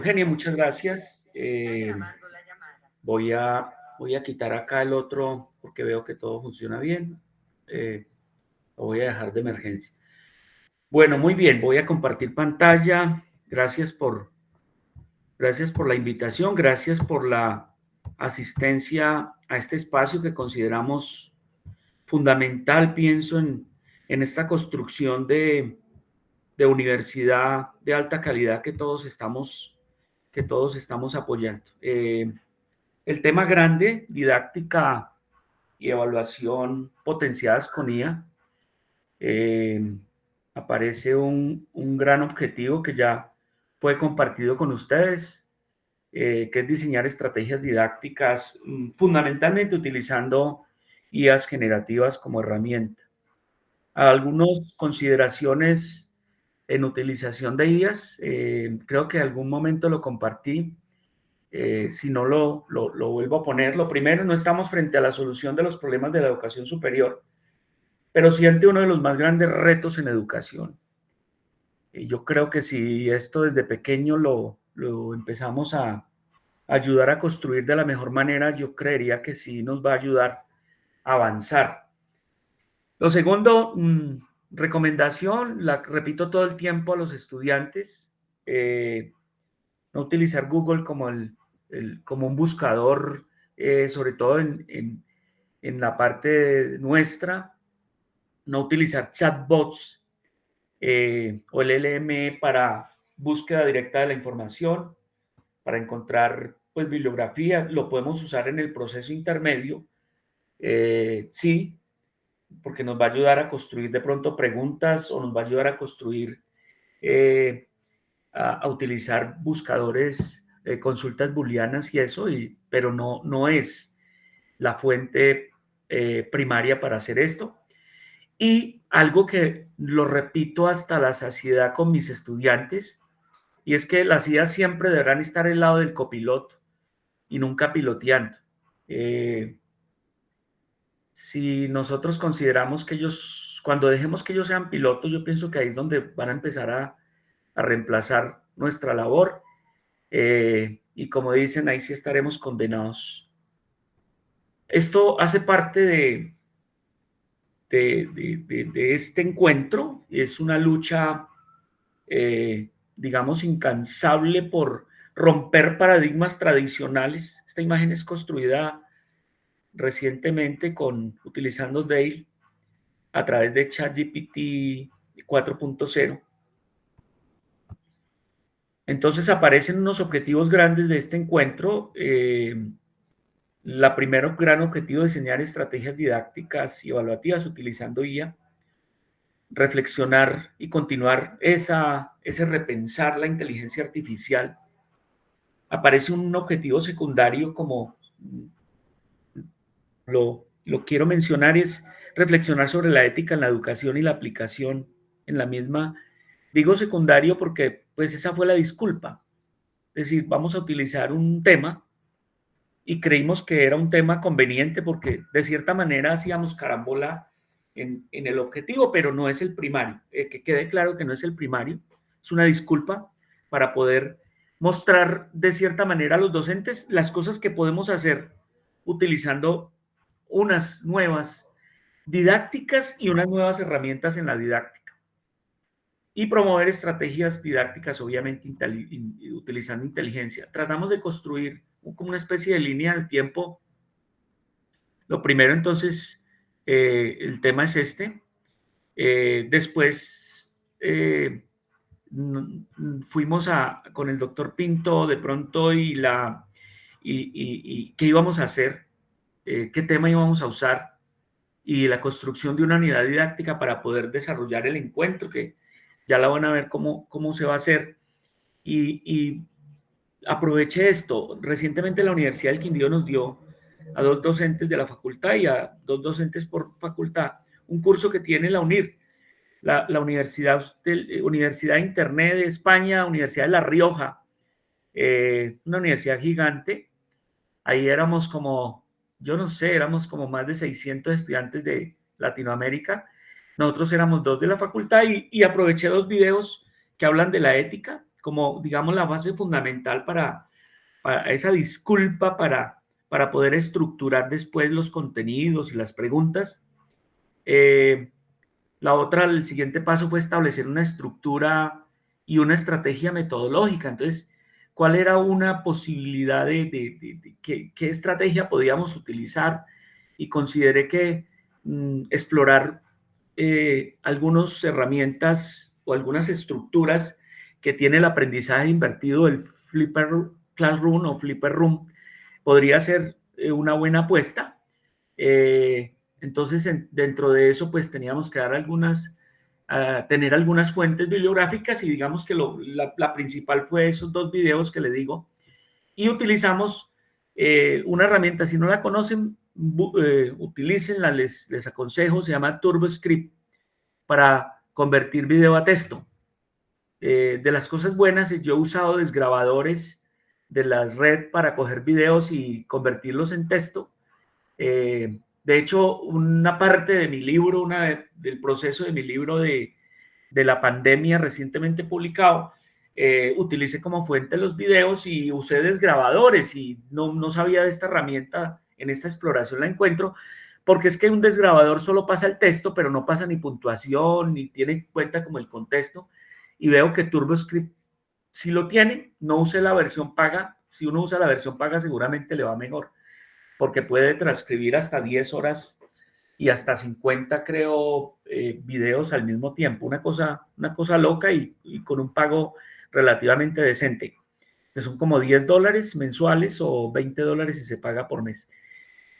Eugenia, muchas gracias. Voy a quitar acá el otro porque veo que todo funciona bien. Lo voy a dejar de emergencia. Bueno, muy bien, voy a compartir pantalla. Gracias por la invitación, gracias por la asistencia a este espacio que consideramos fundamental, pienso en esta construcción de universidad de alta calidad que todos estamos apoyando. El tema grande, didáctica y evaluación potenciadas con IA, eh, aparece un gran objetivo que ya fue compartido con ustedes, que es diseñar estrategias didácticas fundamentalmente utilizando IAs generativas como herramienta. Algunas consideraciones en utilización de IAs, creo que en algún momento lo compartí. Si no lo vuelvo a poner. Lo primero, no estamos frente a la solución de los problemas de la educación superior, pero sí ante uno de los más grandes retos en educación. Y yo creo que si esto desde pequeño lo empezamos a ayudar a construir de la mejor manera, yo creería que sí nos va a ayudar a avanzar. Lo segundo, recomendación, la repito todo el tiempo a los estudiantes, no utilizar Google como un buscador, sobre todo en la parte nuestra, no utilizar chatbots o el LM para búsqueda directa de la información, para encontrar pues bibliografía, lo podemos usar en el proceso intermedio, sí, porque nos va a ayudar a construir de pronto preguntas o nos va a ayudar a construir eh, a utilizar buscadores, consultas booleanas y eso, pero no es la fuente primaria para hacer esto. Y algo que lo repito hasta la saciedad con mis estudiantes, y es que las ideas siempre deberán estar al lado del copiloto y nunca piloteando. Si nosotros consideramos que ellos, cuando dejemos que ellos sean pilotos, yo pienso que ahí es donde van a empezar a reemplazar nuestra labor. Y como dicen, ahí sí estaremos condenados. Esto hace parte de este encuentro, es una lucha, digamos, incansable por romper paradigmas tradicionales. Esta imagen es construida recientemente utilizando Dale a través de ChatGPT 4.0. Entonces aparecen unos objetivos grandes de este encuentro. La primero gran objetivo, diseñar estrategias didácticas y evaluativas utilizando IA, reflexionar y continuar ese repensar la inteligencia artificial. Aparece un objetivo secundario, como lo quiero mencionar, es reflexionar sobre la ética en la educación y la aplicación en la misma. Digo secundario porque pues esa fue la disculpa. Es decir, vamos a utilizar un tema y creímos que era un tema conveniente porque de cierta manera hacíamos carambola en el objetivo, pero no es el primario. Que quede claro que no es el primario, es una disculpa para poder mostrar de cierta manera a los docentes las cosas que podemos hacer utilizando unas nuevas didácticas y unas nuevas herramientas en la didáctica. Y promover estrategias didácticas, obviamente utilizando inteligencia. Tratamos de construir como una especie de línea de tiempo. Lo primero, entonces, el tema es este. Después fuimos con el doctor Pinto de pronto y qué íbamos a hacer, qué tema íbamos a usar y la construcción de una unidad didáctica para poder desarrollar el encuentro, que ya la van a ver cómo se va a hacer. Y aproveché esto. Recientemente la Universidad del Quindío nos dio a 2 docentes de la facultad y a 2 docentes por facultad un curso que tiene la UNIR, la Universidad Internet de España, Universidad de La Rioja, una universidad gigante. Ahí éramos como, yo no sé, éramos como más de 600 estudiantes de Latinoamérica. Nosotros éramos 2 de la facultad y aproveché 2 videos que hablan de la ética. como digamos, la base fundamental para esa disculpa para poder estructurar después los contenidos y las preguntas. El siguiente paso fue establecer una estructura y una estrategia metodológica. Entonces, ¿cuál era una posibilidad de qué estrategia podíamos utilizar? Y consideré que explorar algunas herramientas o algunas estructuras que tiene el aprendizaje invertido, el Flipper Classroom o Flipper Room, podría ser una buena apuesta. Entonces, dentro de eso, pues teníamos que dar tener algunas fuentes bibliográficas y digamos que la principal fue esos 2 videos que le digo. Y utilizamos una herramienta, si no la conocen, utilícenla, les aconsejo, se llama TurboScript para convertir video a texto. De las cosas buenas, yo he usado desgrabadores de las red para coger videos y convertirlos en texto. De hecho, una parte de mi libro, del proceso de mi libro de la pandemia recientemente publicado, utilicé como fuente los videos y usé desgrabadores y no sabía de esta herramienta. En esta exploración la encuentro, porque es que un desgrabador solo pasa el texto, pero no pasa ni puntuación, ni tiene en cuenta como el contexto. Y veo que TurboScript sí lo tiene. No usé la versión paga. Si uno usa la versión paga, seguramente le va mejor, porque puede transcribir hasta 10 horas y hasta 50, creo, videos al mismo tiempo. Una cosa loca y con un pago relativamente decente, que son como $10 mensuales o $20 si se paga por mes.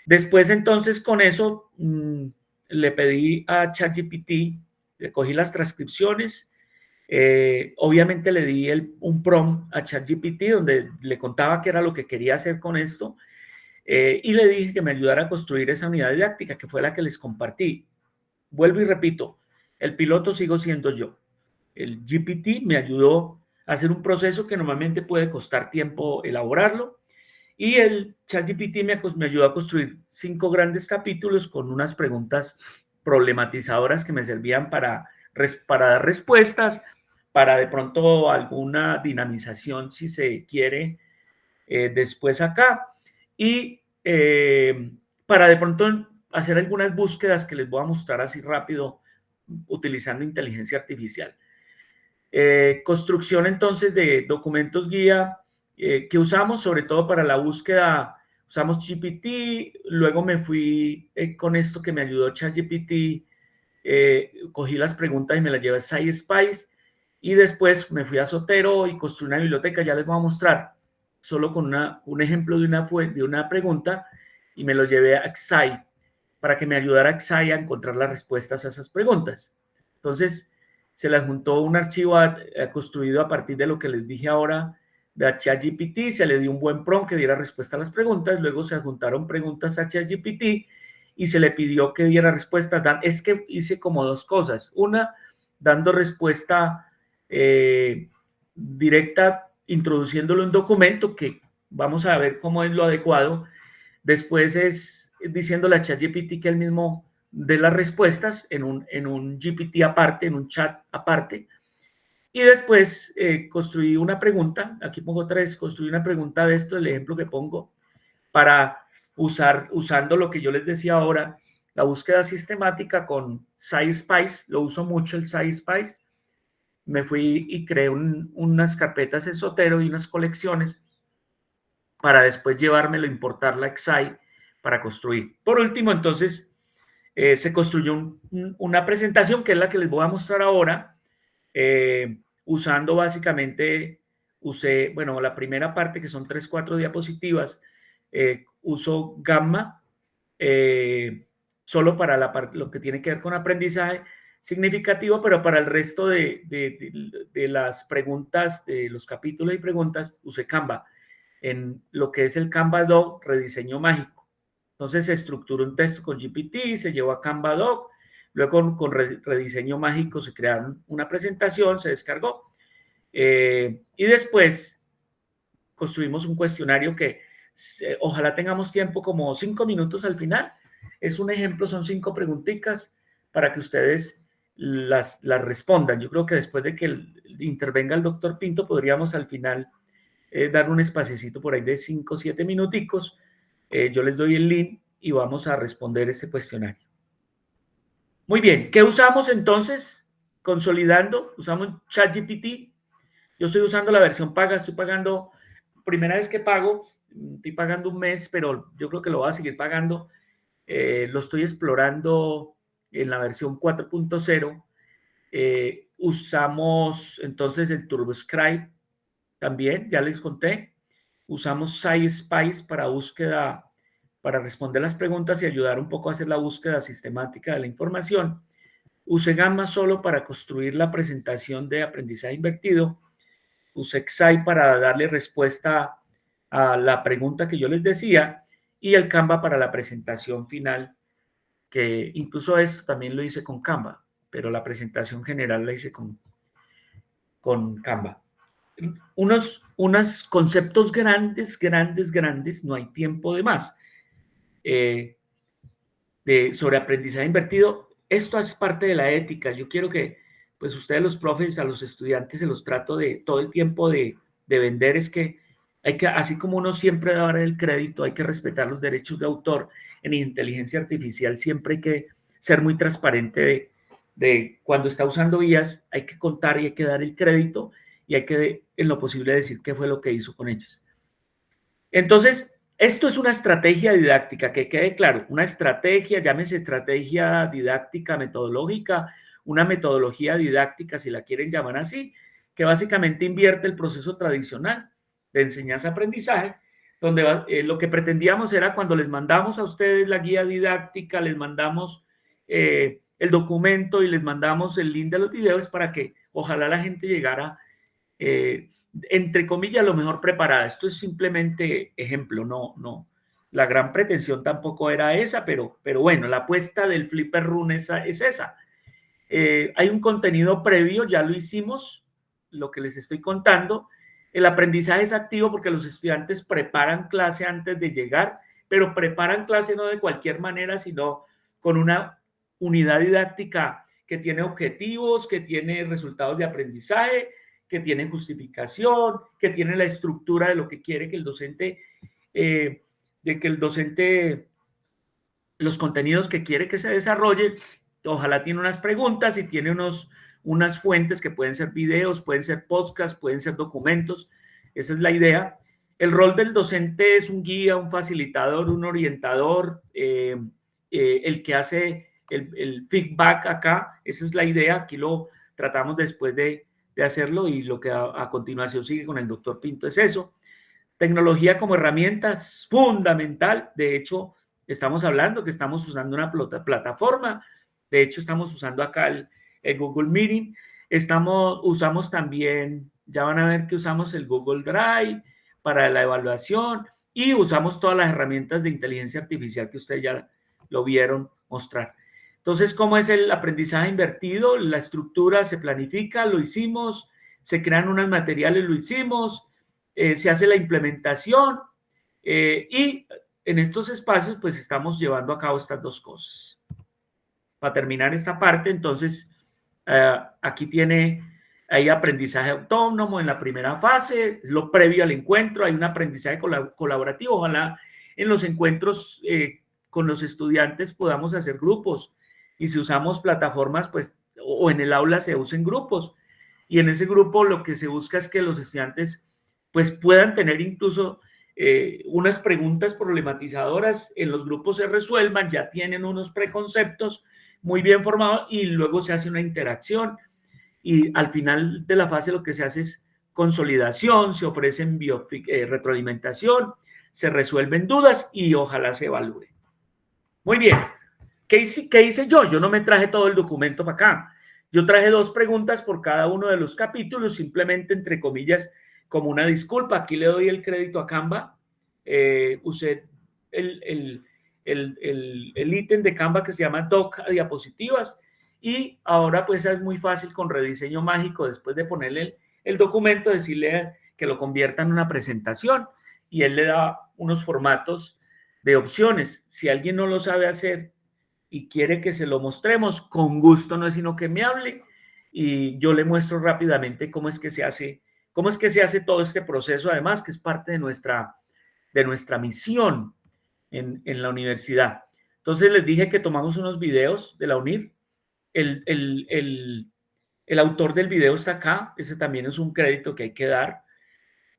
Después, entonces, con eso, le pedí a ChatGPT, le cogí las transcripciones, obviamente le di un prompt a ChatGPT donde le contaba qué era lo que quería hacer con esto, y le dije que me ayudara a construir esa unidad didáctica, que fue la que les compartí. Vuelvo y repito, el piloto sigo siendo yo. El GPT me ayudó a hacer un proceso que normalmente puede costar tiempo elaborarlo, y el ChatGPT me ayudó a construir 5 grandes capítulos con unas preguntas problematizadoras que me servían para dar respuestas, para de pronto alguna dinamización, si se quiere, después acá, y para de pronto hacer algunas búsquedas que les voy a mostrar así rápido utilizando inteligencia artificial. Construcción entonces de documentos guía que usamos sobre todo para la búsqueda. Usamos GPT, luego me fui con esto que me ayudó ChatGPT, cogí las preguntas y me las llevé a SciSpice, y después me fui a Zotero y construí una biblioteca. Ya les voy a mostrar solo con un ejemplo de una pregunta, y me lo llevé a Xai para que me ayudara Xai a encontrar las respuestas a esas preguntas. Entonces, se le adjuntó un archivo construido a partir de lo que les dije ahora de ChatGPT, se le dio un buen prompt que diera respuesta a las preguntas, luego se adjuntaron preguntas a ChatGPT y se le pidió que diera respuestas. Es que hice como 2 cosas. Una, dando respuesta directa, introduciéndolo en un documento que vamos a ver cómo es lo adecuado. Después es diciéndole a ChatGPT que él mismo dé las respuestas en un GPT aparte, en un chat aparte. Y después construí una pregunta, aquí pongo 3, construí una pregunta de esto, el ejemplo que pongo, para usando lo que yo les decía ahora, la búsqueda sistemática con SciSpice. Lo uso mucho el SciSpice. Me fui y creé unas carpetas en Zotero y unas colecciones para después llevármelo, importarla a Xai para construir. Por último, entonces, se construyó una presentación que es la que les voy a mostrar ahora, usando básicamente, bueno, la primera parte que son 3, 4 diapositivas, uso Gamma, solo para lo que tiene que ver con aprendizaje significativo, pero para el resto de las preguntas, de los capítulos y preguntas, usé Canva, en lo que es el Canva Doc Rediseño Mágico. Entonces se estructuró un texto con GPT, se llevó a Canva Doc, luego con Rediseño Mágico se crearon una presentación, se descargó, y después construimos un cuestionario que ojalá tengamos tiempo, como 5 minutos al final. Es un ejemplo, son 5 preguntitas para que ustedes las respondan. Yo creo que después de que intervenga el doctor Pinto, podríamos al final dar un espacecito por ahí de 5 o 7 minuticos. Yo les doy el link y vamos a responder este cuestionario. Muy bien, ¿qué usamos entonces? Consolidando, usamos ChatGPT. Yo estoy usando la versión paga, estoy pagando, primera vez que pago, estoy pagando un mes, pero yo creo que lo voy a seguir pagando. Lo estoy explorando en la versión 4.0. Usamos entonces el TurboScribe también, ya les conté. Usamos SciSpice para búsqueda, para responder las preguntas y ayudar un poco a hacer la búsqueda sistemática de la información. Usé Gamma solo para construir la presentación de aprendizaje invertido. Usé Xai para darle respuesta a la pregunta que yo les decía y el Canva para la presentación final, que incluso esto también lo hice con Canva, pero la presentación general la hice con Canva. Unos conceptos grandes, no hay tiempo de más, sobre aprendizaje invertido. Esto es parte de la ética. Yo quiero que, pues ustedes los profes, a los estudiantes se los trato de todo el tiempo de vender, es que hay que, así como uno siempre da el crédito, hay que respetar los derechos de autor. En inteligencia artificial siempre hay que ser muy transparente de cuando está usando IAs, hay que contar y hay que dar el crédito y hay que, en lo posible, decir qué fue lo que hizo con ellos. Entonces, esto es una estrategia didáctica, que quede claro, una estrategia, llámese estrategia didáctica metodológica, una metodología didáctica, si la quieren llamar así, que básicamente invierte el proceso tradicional de enseñanza-aprendizaje, donde lo que pretendíamos era cuando les mandamos a ustedes la guía didáctica, les mandamos el documento y les mandamos el link de los videos para que ojalá la gente llegara entre comillas, lo mejor preparada. Esto es simplemente ejemplo, no. La gran pretensión tampoco era esa, pero bueno, la apuesta del Flipper Run es esa. Hay un contenido previo, ya lo hicimos, lo que les estoy contando. El aprendizaje es activo porque los estudiantes preparan clase antes de llegar, pero preparan clase no de cualquier manera, sino con una unidad didáctica que tiene objetivos, que tiene resultados de aprendizaje, que tiene justificación, que tiene la estructura de lo que quiere que el docente, los contenidos que quiere que se desarrolle. Ojalá tiene unas preguntas y tiene unas fuentes que pueden ser videos, pueden ser podcasts, pueden ser documentos. Esa es la idea. El rol del docente es un guía, un facilitador, un orientador, el que hace el feedback acá. Esa es la idea. Aquí lo tratamos después de hacerlo y lo que a continuación sigue con el doctor Pinto es eso. Tecnología como herramienta es fundamental. De hecho, estamos hablando que estamos usando una plataforma. De hecho, estamos usando acá el Google Meeting. Usamos también, ya van a ver que usamos el Google Drive para la evaluación y usamos todas las herramientas de inteligencia artificial que ustedes ya lo vieron mostrar. Entonces, ¿cómo es el aprendizaje invertido? La estructura se planifica, lo hicimos, se crean unos materiales, lo hicimos, se hace la implementación y en estos espacios pues estamos llevando a cabo estas dos cosas. Para terminar esta parte, entonces, aquí hay aprendizaje autónomo en la primera fase, es lo previo al encuentro, hay un aprendizaje colaborativo, ojalá en los encuentros con los estudiantes podamos hacer grupos y si usamos plataformas, pues, o en el aula se usen grupos y en ese grupo lo que se busca es que los estudiantes pues puedan tener incluso unas preguntas problematizadoras, en los grupos se resuelvan, ya tienen unos preconceptos muy bien formados y luego se hace una interacción y al final de la fase lo que se hace es consolidación, se ofrecen retroalimentación, se resuelven dudas y ojalá se evalúe. Muy bien, ¿qué hice yo? Yo no me traje todo el documento para acá. Yo traje 2 preguntas por cada uno de los capítulos, simplemente entre comillas, como una disculpa. Aquí le doy el crédito a Canva. Usé el ítem de Canva que se llama Doc a diapositivas y ahora pues es muy fácil con rediseño mágico, después de ponerle el documento, decirle que lo convierta en una presentación y él le da unos formatos de opciones. Si alguien no lo sabe hacer, y quiere que se lo mostremos, con gusto, no es sino que me hable y yo le muestro rápidamente cómo es que se hace todo este proceso, además que es parte de nuestra misión en la universidad. Entonces les dije que tomamos unos videos de la UNIR. El autor del video está acá, ese también es un crédito que hay que dar.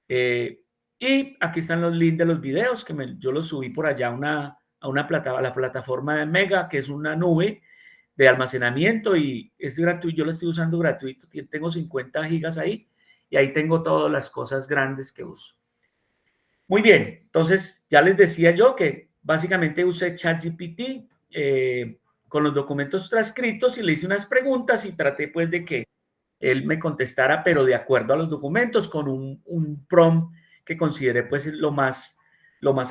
Y aquí están los links de los videos que yo los subí por allá a la plataforma de Mega, que es una nube de almacenamiento y es gratuito. Yo lo estoy usando gratuito. Tengo 50 gigas ahí y ahí tengo todas las cosas grandes que uso. Muy bien, entonces ya les decía yo que básicamente usé ChatGPT con los documentos transcritos y le hice unas preguntas y traté pues de que él me contestara, pero de acuerdo a los documentos, con un prompt que consideré pues lo más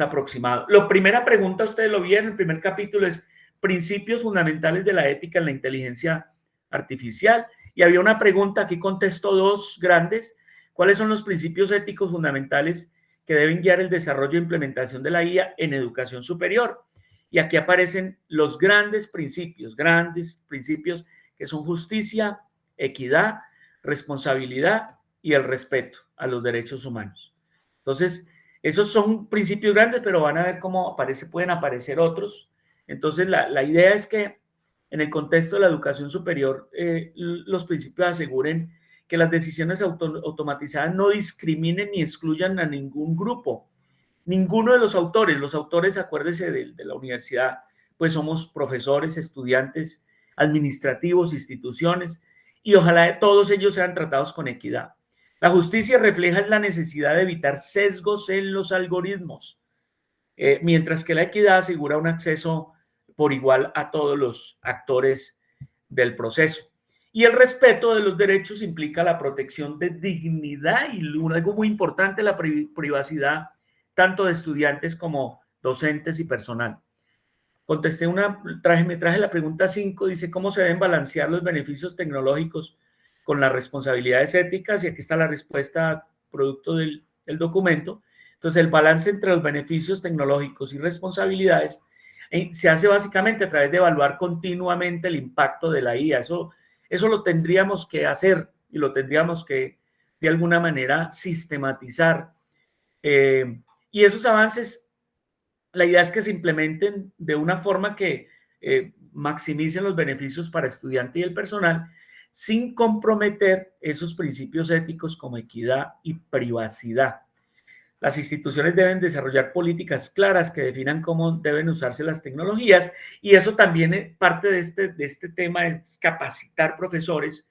aproximado. La primera pregunta, ustedes lo vieron en el primer capítulo, es principios fundamentales de la ética en la inteligencia artificial. Y había una pregunta, aquí contesto dos grandes. ¿Cuáles son los principios éticos fundamentales que deben guiar el desarrollo e implementación de la IA en educación superior? Y aquí aparecen los grandes principios que son justicia, equidad, responsabilidad y el respeto a los derechos humanos. Entonces, esos son principios grandes, pero van a ver cómo pueden aparecer otros. Entonces, la idea es que en el contexto de la educación superior, los principios aseguren que las decisiones automatizadas no discriminen ni excluyan a ningún grupo. Ninguno de los autores, acuérdese de la universidad, pues somos profesores, estudiantes, administrativos, instituciones, y ojalá todos ellos sean tratados con equidad. La justicia refleja la necesidad de evitar sesgos en los algoritmos, mientras que la equidad asegura un acceso por igual a todos los actores del proceso. Y el respeto de los derechos implica la protección de dignidad y algo muy importante, la privacidad tanto de estudiantes como docentes y personal. Me traje la pregunta 5, dice, ¿cómo se deben balancear los beneficios tecnológicos con las responsabilidades éticas? Y aquí está la respuesta producto del documento. Entonces, el balance entre los beneficios tecnológicos y responsabilidades se hace básicamente a través de evaluar continuamente el impacto de la IA. Eso lo tendríamos que hacer y lo tendríamos que, de alguna manera, sistematizar. Y esos avances, la idea es que se implementen de una forma que maximicen los beneficios para el estudiante y el personal, sin comprometer esos principios éticos como equidad y privacidad. Las instituciones deben desarrollar políticas claras que definan cómo deben usarse las tecnologías, y eso también parte de este tema es capacitar profesores,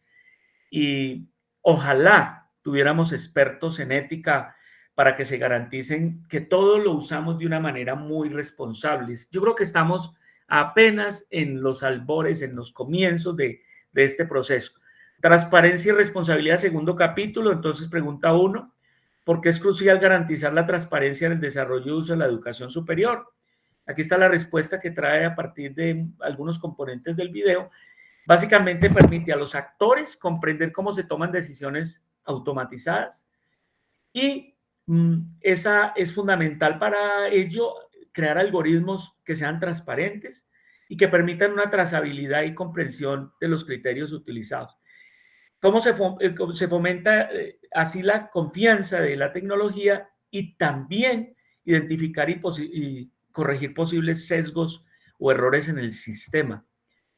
y ojalá tuviéramos expertos en ética para que se garanticen que todo lo usamos de una manera muy responsable. Yo creo que estamos apenas en los albores, en los comienzos de este proceso. Transparencia y responsabilidad, segundo capítulo. Entonces, pregunta 1, ¿por qué es crucial garantizar la transparencia en el desarrollo y uso de la educación superior? Aquí está la respuesta que trae a partir de algunos componentes del video. Básicamente permite a los actores comprender cómo se toman decisiones automatizadas, y esa es fundamental para ello, crear algoritmos que sean transparentes y que permitan una trazabilidad y comprensión de los criterios utilizados. ¿Cómo se fomenta así la confianza de la tecnología y también identificar y corregir posibles sesgos o errores en el sistema?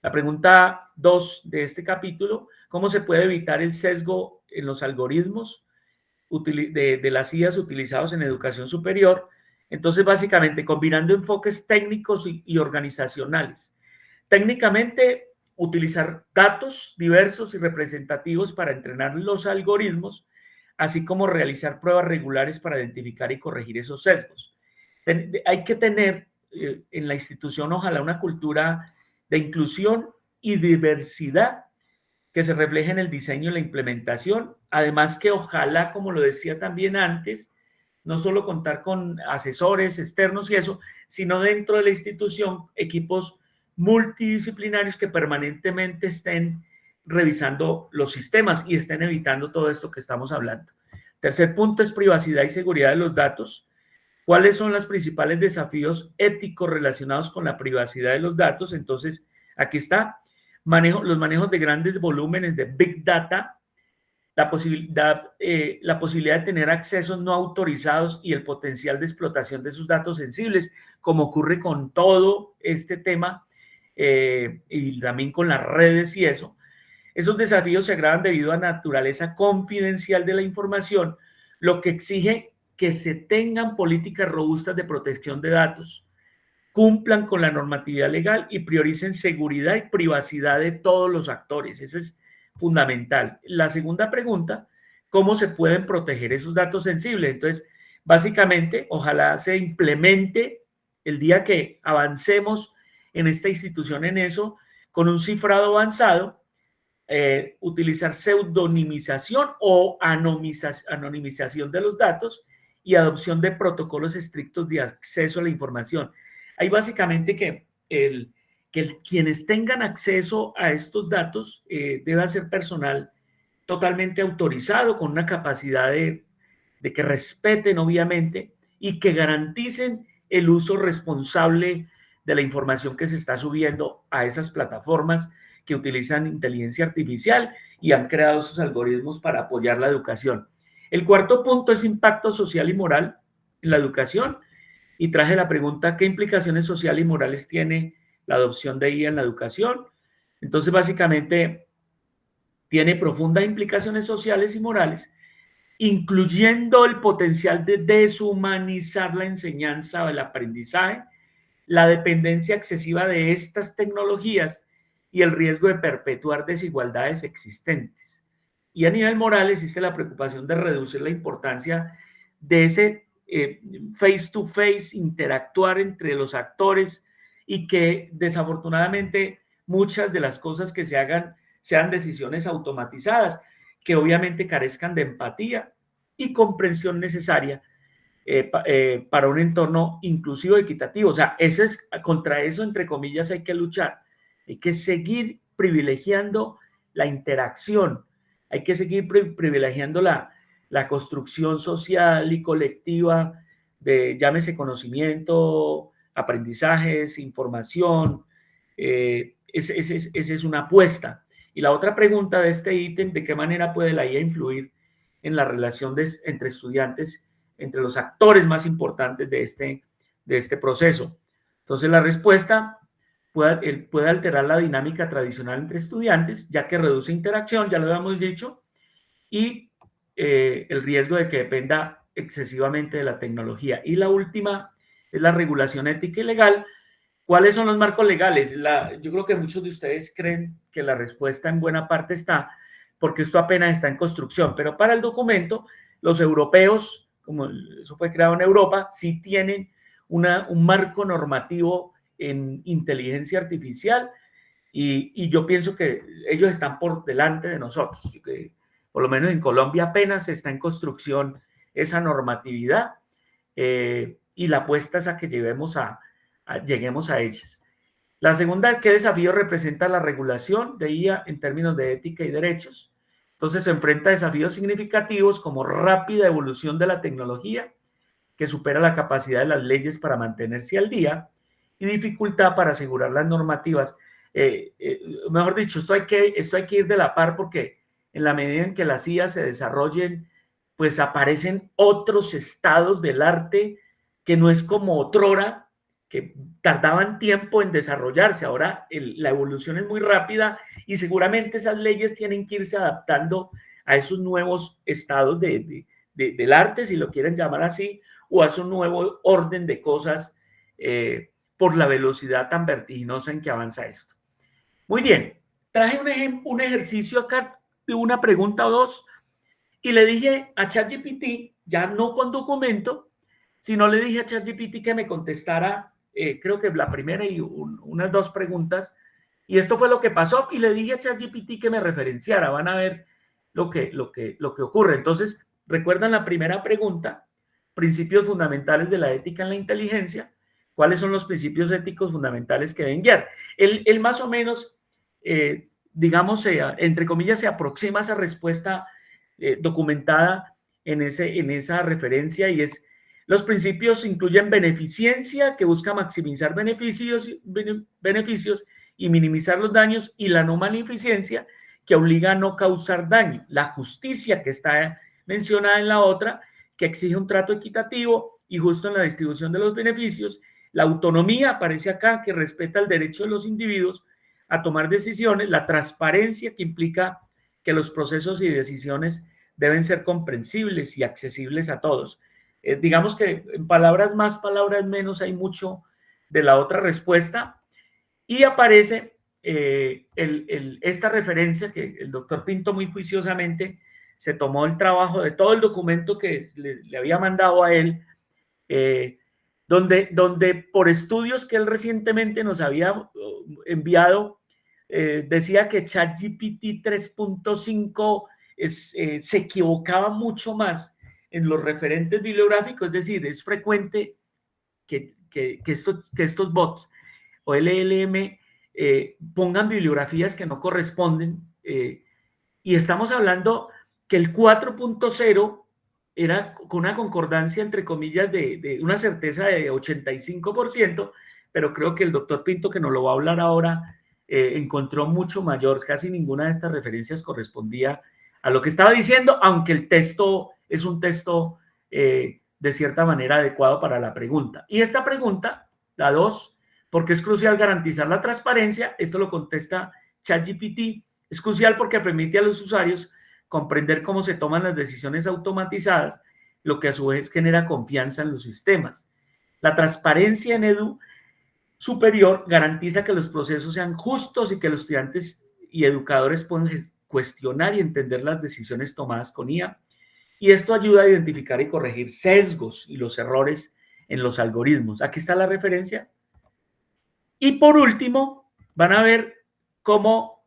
La pregunta 2 de este capítulo, ¿cómo se puede evitar el sesgo en los algoritmos de las IAs utilizados en educación superior? Entonces, básicamente, combinando enfoques técnicos y organizacionales. Técnicamente, utilizar datos diversos y representativos para entrenar los algoritmos, así como realizar pruebas regulares para identificar y corregir esos sesgos. Hay que tener en la institución, ojalá, una cultura de inclusión y diversidad que se refleje en el diseño y la implementación. Además que ojalá, como lo decía también antes, no solo contar con asesores externos y eso, sino dentro de la institución, equipos multidisciplinarios que permanentemente estén revisando los sistemas y estén evitando todo esto que estamos hablando. Tercer punto es privacidad y seguridad de los datos. ¿Cuáles son los principales desafíos éticos relacionados con la privacidad de los datos? Entonces, aquí está, los manejos de grandes volúmenes de Big Data, la posibilidad de tener accesos no autorizados y el potencial de explotación de sus datos sensibles, como ocurre con todo este tema y también con las redes y eso. Esos desafíos se agravan debido a la naturaleza confidencial de la información, lo que exige que se tengan políticas robustas de protección de datos, cumplan con la normatividad legal y prioricen seguridad y privacidad de todos los actores. Eso es fundamental. La segunda pregunta, ¿cómo se pueden proteger esos datos sensibles? Entonces, básicamente, ojalá se implemente el día que avancemos en esta institución en eso, con un cifrado avanzado, utilizar pseudonimización o anonimización de los datos y adopción de protocolos estrictos de acceso a la información. Hay básicamente que quienes tengan acceso a estos datos debe ser personal totalmente autorizado, con una capacidad de que respeten, obviamente, y que garanticen el uso responsable de la información que se está subiendo a esas plataformas que utilizan inteligencia artificial y han creado esos algoritmos para apoyar la educación. El cuarto punto es impacto social y moral en la educación. Y traje la pregunta, ¿qué implicaciones sociales y morales tiene la adopción de IA en la educación? Entonces, básicamente, tiene profundas implicaciones sociales y morales, incluyendo el potencial de deshumanizar la enseñanza o el aprendizaje, la dependencia excesiva de estas tecnologías y el riesgo de perpetuar desigualdades existentes. Y a nivel moral existe la preocupación de reducir la importancia de ese face to face, interactuar entre los actores y que desafortunadamente muchas de las cosas que se hagan sean decisiones automatizadas, que obviamente carezcan de empatía y comprensión necesaria para un entorno inclusivo y equitativo. O sea, contra eso, entre comillas, hay que luchar. Hay que seguir privilegiando la interacción. Hay que seguir privilegiando la construcción social y colectiva de, llámese conocimiento, aprendizajes, información. Esa es una apuesta. Y la otra pregunta de este ítem, ¿de qué manera puede la IA influir en la relación entre estudiantes, entre los actores más importantes de este proceso? Entonces, la respuesta puede alterar la dinámica tradicional entre estudiantes, ya que reduce interacción, ya lo habíamos dicho, y el riesgo de que dependa excesivamente de la tecnología. Y la última es la regulación ética y legal. ¿Cuáles son los marcos legales? Yo creo que muchos de ustedes creen que la respuesta en buena parte está, porque esto apenas está en construcción, pero para el documento, los europeos, como eso fue creado en Europa, sí tienen un marco normativo en inteligencia artificial y yo pienso que ellos están por delante de nosotros. Que por lo menos en Colombia apenas está en construcción esa normatividad y la apuesta es a que lleguemos a ellas. La segunda es qué desafío representa la regulación de IA en términos de ética y derechos. Entonces se enfrenta a desafíos significativos como rápida evolución de la tecnología, que supera la capacidad de las leyes para mantenerse al día, y dificultad para asegurar las normativas. Mejor dicho, esto hay que ir de la par porque en la medida en que las IA se desarrollen, pues aparecen otros estados del arte que no es como otrora, que tardaban tiempo en desarrollarse. Ahora la evolución es muy rápida y seguramente esas leyes tienen que irse adaptando a esos nuevos estados del arte, si lo quieren llamar así, o a un nuevo orden de cosas por la velocidad tan vertiginosa en que avanza esto. Muy bien, traje un ejercicio acá de una pregunta o dos y le dije a ChatGPT, ya no con documento, sino le dije a ChatGPT que me contestara, creo que la primera y unas dos preguntas, y esto fue lo que pasó, y le dije a ChatGPT que me referenciara, van a ver lo que ocurre. Entonces, ¿recuerdan la primera pregunta? Principios fundamentales de la ética en la inteligencia. ¿Cuáles son los principios éticos fundamentales que deben guiar? Él más o menos, digamos, entre comillas, se aproxima a esa respuesta documentada en esa referencia y es Los principios incluyen beneficencia, que busca maximizar beneficios y minimizar los daños, y la no maleficencia, que obliga a no causar daño. La justicia, que está mencionada en la otra, que exige un trato equitativo y justo en la distribución de los beneficios. La autonomía aparece acá, que respeta el derecho de los individuos a tomar decisiones. La transparencia, que implica que los procesos y decisiones deben ser comprensibles y accesibles a todos. Digamos que en palabras más, palabras menos, hay mucho de la otra respuesta. Y aparece esta referencia que el doctor Pinto muy juiciosamente se tomó el trabajo de todo el documento que le había mandado a él, donde por estudios que él recientemente nos había enviado, decía que ChatGPT 3.5 se equivocaba mucho más en los referentes bibliográficos, es decir, es frecuente que estos bots o LLM pongan bibliografías que no corresponden, y estamos hablando que el 4.0 era con una concordancia, entre comillas, de una certeza de 85%, pero creo que el doctor Pinto, que nos lo va a hablar ahora, encontró mucho mayor. Casi ninguna de estas referencias correspondía a lo que estaba diciendo, aunque el texto es un texto de cierta manera adecuado para la pregunta. Y esta pregunta, la 2, porque es crucial garantizar la transparencia, esto lo contesta ChatGPT. Es crucial porque permite a los usuarios comprender cómo se toman las decisiones automatizadas, lo que a su vez genera confianza en los sistemas. La transparencia en Edu superior garantiza que los procesos sean justos y que los estudiantes y educadores puedan cuestionar y entender las decisiones tomadas con IA. Y esto ayuda a identificar y corregir sesgos y los errores en los algoritmos. Aquí está la referencia. Y por último, van a ver cómo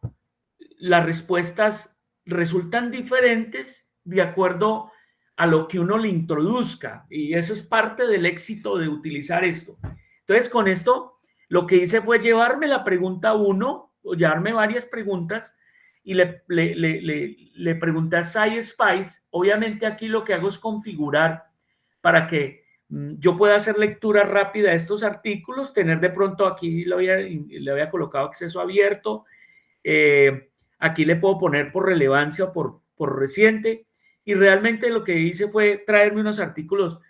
las respuestas resultan diferentes de acuerdo a lo que uno le introduzca. Y eso es parte del éxito de utilizar esto. Entonces, con esto, lo que hice fue llevarme la pregunta 1, o llevarme varias preguntas, y le pregunté a SciSpice. Obviamente aquí lo que hago es configurar para que yo pueda hacer lectura rápida de estos artículos, tener de pronto aquí le había colocado acceso abierto, aquí le puedo poner por relevancia o por reciente, y realmente lo que hice fue traerme unos artículos,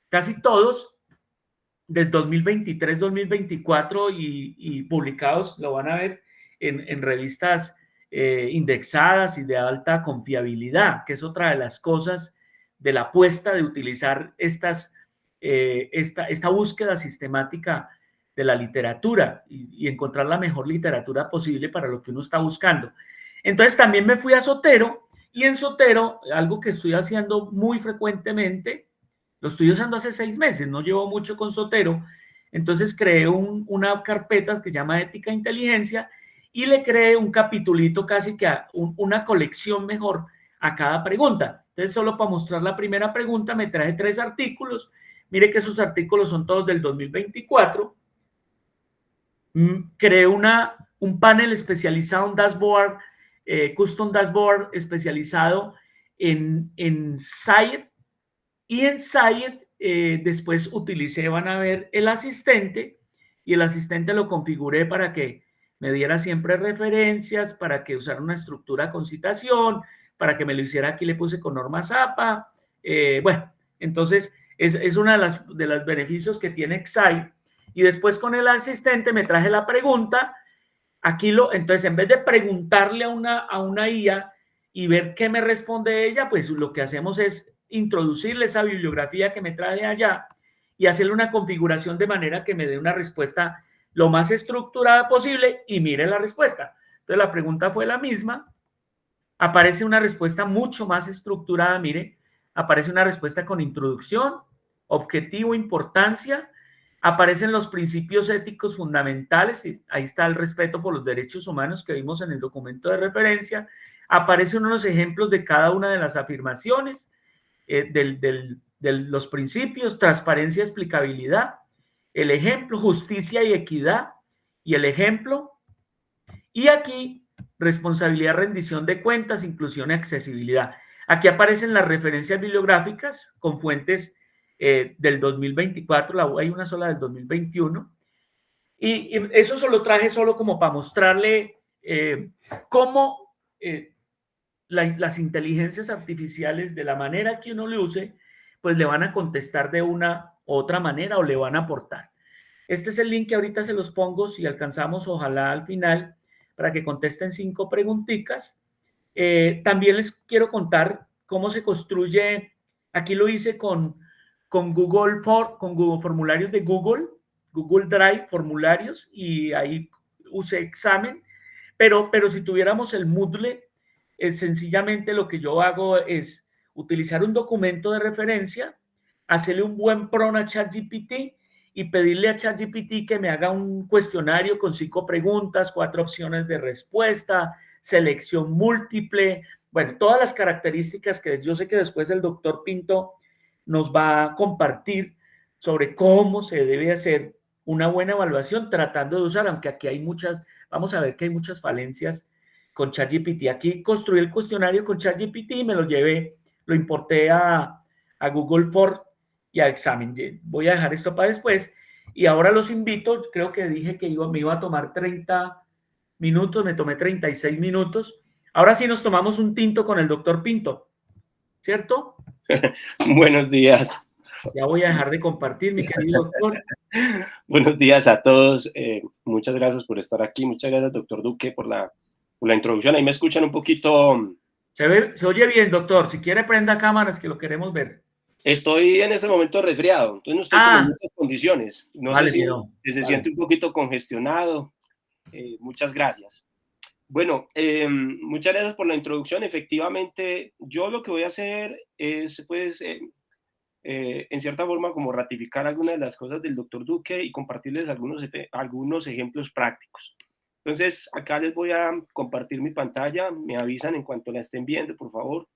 casi todos, del 2023-2024 y publicados, lo van a ver en revistas indexadas y de alta confiabilidad, que es otra de las cosas de la apuesta de utilizar esta búsqueda sistemática de la literatura y encontrar la mejor literatura posible para lo que uno está buscando. Entonces también me fui a Zotero, y en Zotero, algo que estoy haciendo muy frecuentemente, lo estoy usando hace 6 meses, no llevo mucho con Zotero, entonces creé una carpeta que se llama Ética e Inteligencia, y le creé un capitulito, casi que una colección mejor a cada pregunta. Entonces, solo para mostrar la primera pregunta, me traje 3 artículos. Mire que esos artículos son todos del 2024. Creé un panel especializado, un dashboard, custom dashboard especializado en Scient, y en Scient después utilicé, van a ver, el asistente, y el asistente lo configuré para que me diera siempre referencias, para que usara una estructura con citación, para que me lo hiciera. Aquí le puse con normas APA. Bueno, entonces es una de los beneficios que tiene Scient. Y después con el asistente me traje la pregunta. Entonces, en vez de preguntarle a una IA y ver qué me responde ella, pues lo que hacemos es introducirle esa bibliografía que me trae allá y hacerle una configuración de manera que me dé una respuesta lo más estructurada posible, y mire la respuesta. Entonces, la pregunta fue la misma, aparece una respuesta mucho más estructurada, mire, aparece una respuesta con introducción, objetivo, importancia, aparecen los principios éticos fundamentales, y ahí está el respeto por los derechos humanos que vimos en el documento de referencia, aparecen unos ejemplos de cada una de las afirmaciones, de los principios, transparencia, explicabilidad, el ejemplo, justicia y equidad, y el ejemplo, y aquí responsabilidad, rendición de cuentas, inclusión y accesibilidad. Aquí aparecen las referencias bibliográficas con fuentes del 2024, hay una sola del 2021. Y eso se lo traje solo como para mostrarle cómo las inteligencias artificiales, de la manera que uno le use, pues le van a contestar de una u otra manera o le van a aportar. Este es el link que ahorita se los pongo, si alcanzamos, ojalá al final, para que contesten 5 preguntitas. También les quiero contar cómo se construye, aquí lo hice con Google formularios de Google Drive, formularios, y ahí usé examen, pero si tuviéramos el Moodle, sencillamente lo que yo hago es utilizar un documento de referencia, hacerle un buen prompt a ChatGPT y pedirle a ChatGPT que me haga un cuestionario con 5 preguntas, 4 opciones de respuesta, selección múltiple, bueno, todas las características que yo sé que después el doctor Pinto nos va a compartir sobre cómo se debe hacer una buena evaluación tratando de usar, aunque aquí hay muchas, vamos a ver que hay muchas falencias con ChatGPT. Aquí construí el cuestionario con ChatGPT y me lo llevé, lo importé a Google Form y a Examen. Voy a dejar esto para después. Y ahora los invito, creo que dije que me iba a tomar 30 minutos, me tomé 36 minutos. Ahora sí nos tomamos un tinto con el doctor Pinto, ¿cierto? Buenos días. Ya voy a dejar de compartir, mi querido doctor. Buenos días a todos. Muchas gracias por estar aquí. Muchas gracias, doctor Duque, por la introducción. Ahí me escuchan un poquito. Se oye bien, doctor. Si quiere, prenda cámaras que lo queremos ver. Estoy en este momento resfriado, entonces no estoy como en Ah, muchas condiciones. No sé vale, si, no, si se vale. siente un poquito congestionado. Muchas gracias. Bueno, muchas gracias por la introducción. Efectivamente, yo lo que voy a hacer es, pues, en cierta forma, como ratificar algunas de las cosas del doctor Duque y compartirles algunos ejemplos prácticos. Entonces, acá les voy a compartir mi pantalla. Me avisan en cuanto la estén viendo, por favor.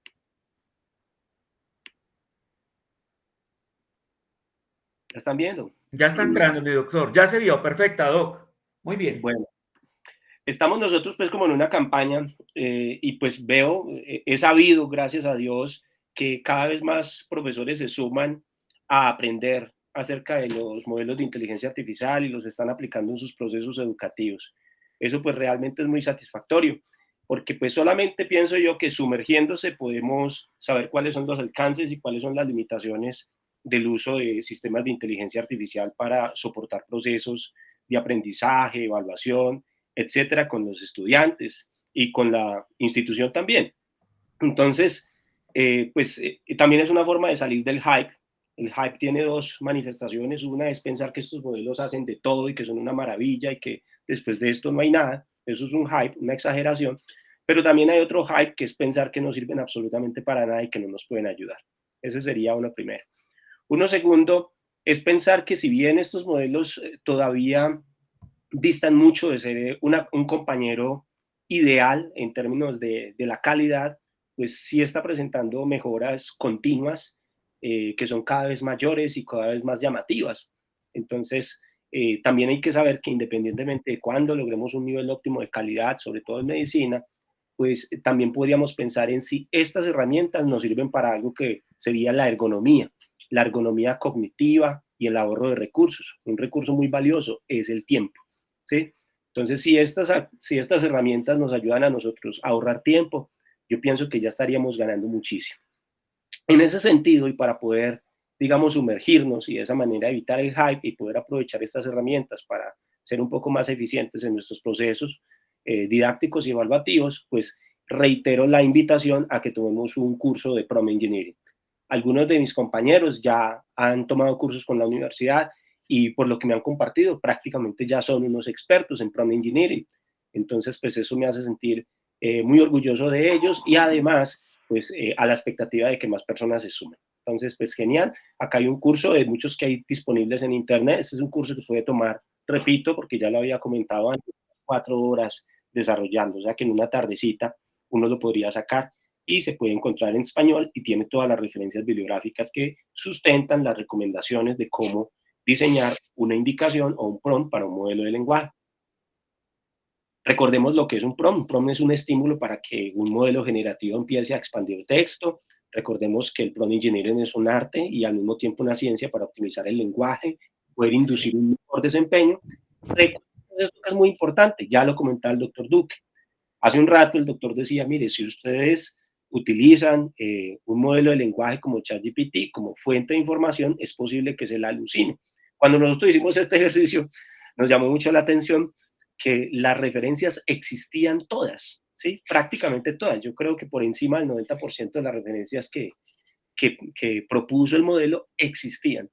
¿La están viendo? Ya está entrando, mi doctor. Ya se vio. Perfecta, doc. Muy bien. Bueno, estamos nosotros pues como en una campaña y pues veo, he sabido, gracias a Dios, que cada vez más profesores se suman a aprender acerca de los modelos de inteligencia artificial y los están aplicando en sus procesos educativos. Eso pues realmente es muy satisfactorio, porque pues solamente pienso yo que sumergiéndose podemos saber cuáles son los alcances y cuáles son las limitaciones del uso de sistemas de inteligencia artificial para soportar procesos de aprendizaje, evaluación, etcétera, con los estudiantes y con la institución también. Entonces, también es una forma de salir del hype. El hype tiene dos manifestaciones. Una es pensar que estos modelos hacen de todo y que son una maravilla y que después de esto no hay nada. Eso es un hype, una exageración. Pero también hay otro hype que es pensar que no sirven absolutamente para nada y que no nos pueden ayudar. Ese sería uno primero. Uno segundo es pensar que si bien estos modelos todavía distan mucho de ser un compañero ideal en términos de la calidad, pues sí está presentando mejoras continuas que son cada vez mayores y cada vez más llamativas. Entonces, también hay que saber que independientemente de cuándo logremos un nivel óptimo de calidad, sobre todo en medicina, pues también podríamos pensar en si estas herramientas nos sirven para algo que sería la ergonomía cognitiva y el ahorro de recursos. Un recurso muy valioso es el tiempo. ¿Sí? Entonces, si estas herramientas nos ayudan a nosotros a ahorrar tiempo, yo pienso que ya estaríamos ganando muchísimo. En ese sentido, y para poder, digamos, sumergirnos y de esa manera evitar el hype y poder aprovechar estas herramientas para ser un poco más eficientes en nuestros procesos didácticos y evaluativos, pues reitero la invitación a que tomemos un curso de Prompt Engineering. Algunos de mis compañeros ya han tomado cursos con la universidad y por lo que me han compartido, prácticamente ya son unos expertos en Prompt Engineering. Entonces, pues eso me hace sentir muy orgulloso de ellos y además, pues a la expectativa de que más personas se sumen. Entonces, pues genial. Acá hay un curso de muchos que hay disponibles en internet. Este es un curso que puede tomar, repito, porque ya lo había comentado antes, 4 horas desarrollando, o sea que en una tardecita uno lo podría sacar y se puede encontrar en español y tiene todas las referencias bibliográficas que sustentan las recomendaciones de cómo diseñar una indicación o un prompt para un modelo de lenguaje. Recordemos lo que es un prompt. Un prompt es un estímulo para que un modelo generativo empiece a expandir texto. Recordemos que el prompt engineering es un arte y al mismo tiempo una ciencia para optimizar el lenguaje, poder inducir un mejor desempeño. Esto es muy importante, ya lo comentaba el doctor Duque. Hace un rato el doctor decía, mire, si ustedes utilizan un modelo de lenguaje como ChatGPT como fuente de información, es posible que se la alucine. Cuando nosotros hicimos este ejercicio, nos llamó mucho la atención que las referencias existían todas, ¿sí? Prácticamente todas. Yo creo que por encima del 90% de las referencias que propuso el modelo existían.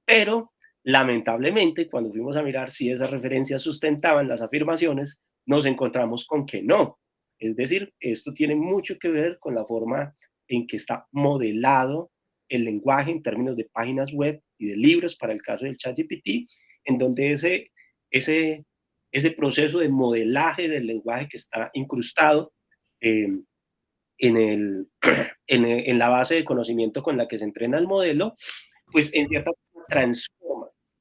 Pero, lamentablemente, cuando fuimos a mirar si esas referencias sustentaban las afirmaciones, nos encontramos con que no. Es decir, esto tiene mucho que ver con la forma en que está modelado el lenguaje en términos de páginas web y de libros para el caso del ChatGPT, en donde ese proceso de modelaje del lenguaje que está incrustado eh, en la base de conocimiento con la que se entrena el modelo, pues en cierta forma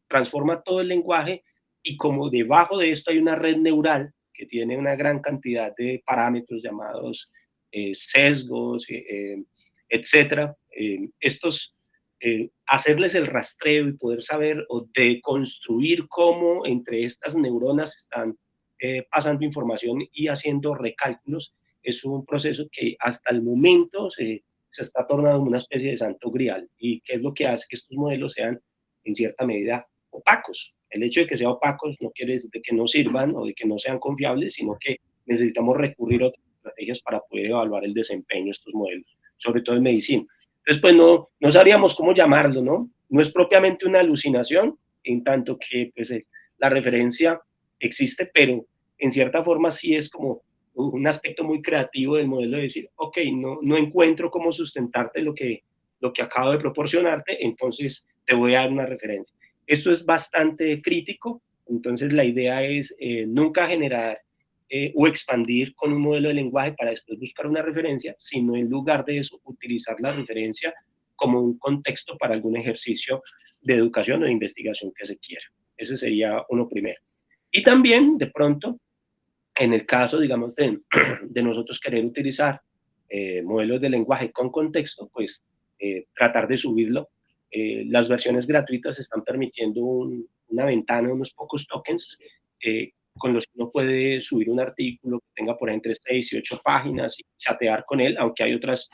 transforma todo el lenguaje, y como debajo de esto hay una red neural que tiene una gran cantidad de parámetros llamados sesgos, etcétera, hacerles el rastreo y poder saber o deconstruir cómo entre estas neuronas están pasando información y haciendo recálculos, es un proceso que hasta el momento se está tornando una especie de santo grial. ¿Y qué es lo que hace que estos modelos sean en cierta medida opacos? El hecho de que sean opacos no quiere decir de que no sirvan o de que no sean confiables, sino que necesitamos recurrir a otras estrategias para poder evaluar el desempeño de estos modelos, sobre todo en medicina. Entonces, pues no sabríamos cómo llamarlo, ¿no? No es propiamente una alucinación, en tanto que pues, la referencia existe, pero en cierta forma sí es como un aspecto muy creativo del modelo de decir, ok, no encuentro cómo sustentarte lo que acabo de proporcionarte, entonces te voy a dar una referencia. Esto es bastante crítico, entonces la idea es nunca generar o expandir con un modelo de lenguaje para después buscar una referencia, sino en lugar de eso utilizar la referencia como un contexto para algún ejercicio de educación o de investigación que se quiera. Ese sería uno primero. Y también, de pronto, en el caso, digamos, de nosotros querer utilizar modelos de lenguaje con contexto, pues tratar de subirlo. Las versiones gratuitas están permitiendo una ventana, unos pocos tokens, con los que uno puede subir un artículo que tenga por ahí entre 6 y 8 páginas y chatear con él, aunque hay otras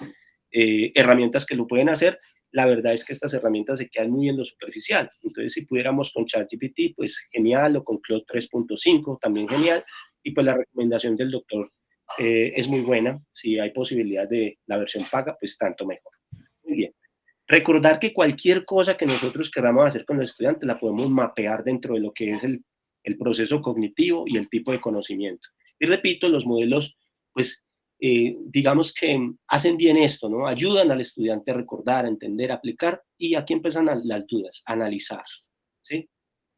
herramientas que lo pueden hacer. La verdad es que estas herramientas se quedan muy en lo superficial. Entonces, si pudiéramos con ChatGPT, pues genial, o con Claude 3.5, también genial. Y pues la recomendación del doctor es muy buena. Si hay posibilidad de la versión paga, pues tanto mejor. Muy bien. Recordar que cualquier cosa que nosotros queramos hacer con los estudiantes la podemos mapear dentro de lo que es el proceso cognitivo y el tipo de conocimiento. Y repito, los modelos, pues, digamos que hacen bien esto, ¿no? Ayudan al estudiante a recordar, a entender, a aplicar, y aquí empiezan las dudas, a analizar, ¿sí?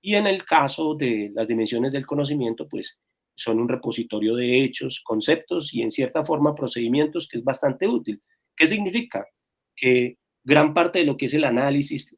Y en el caso de las dimensiones del conocimiento, pues, son un repositorio de hechos, conceptos y en cierta forma procedimientos que es bastante útil. ¿Qué significa? Que gran parte de lo que es el análisis,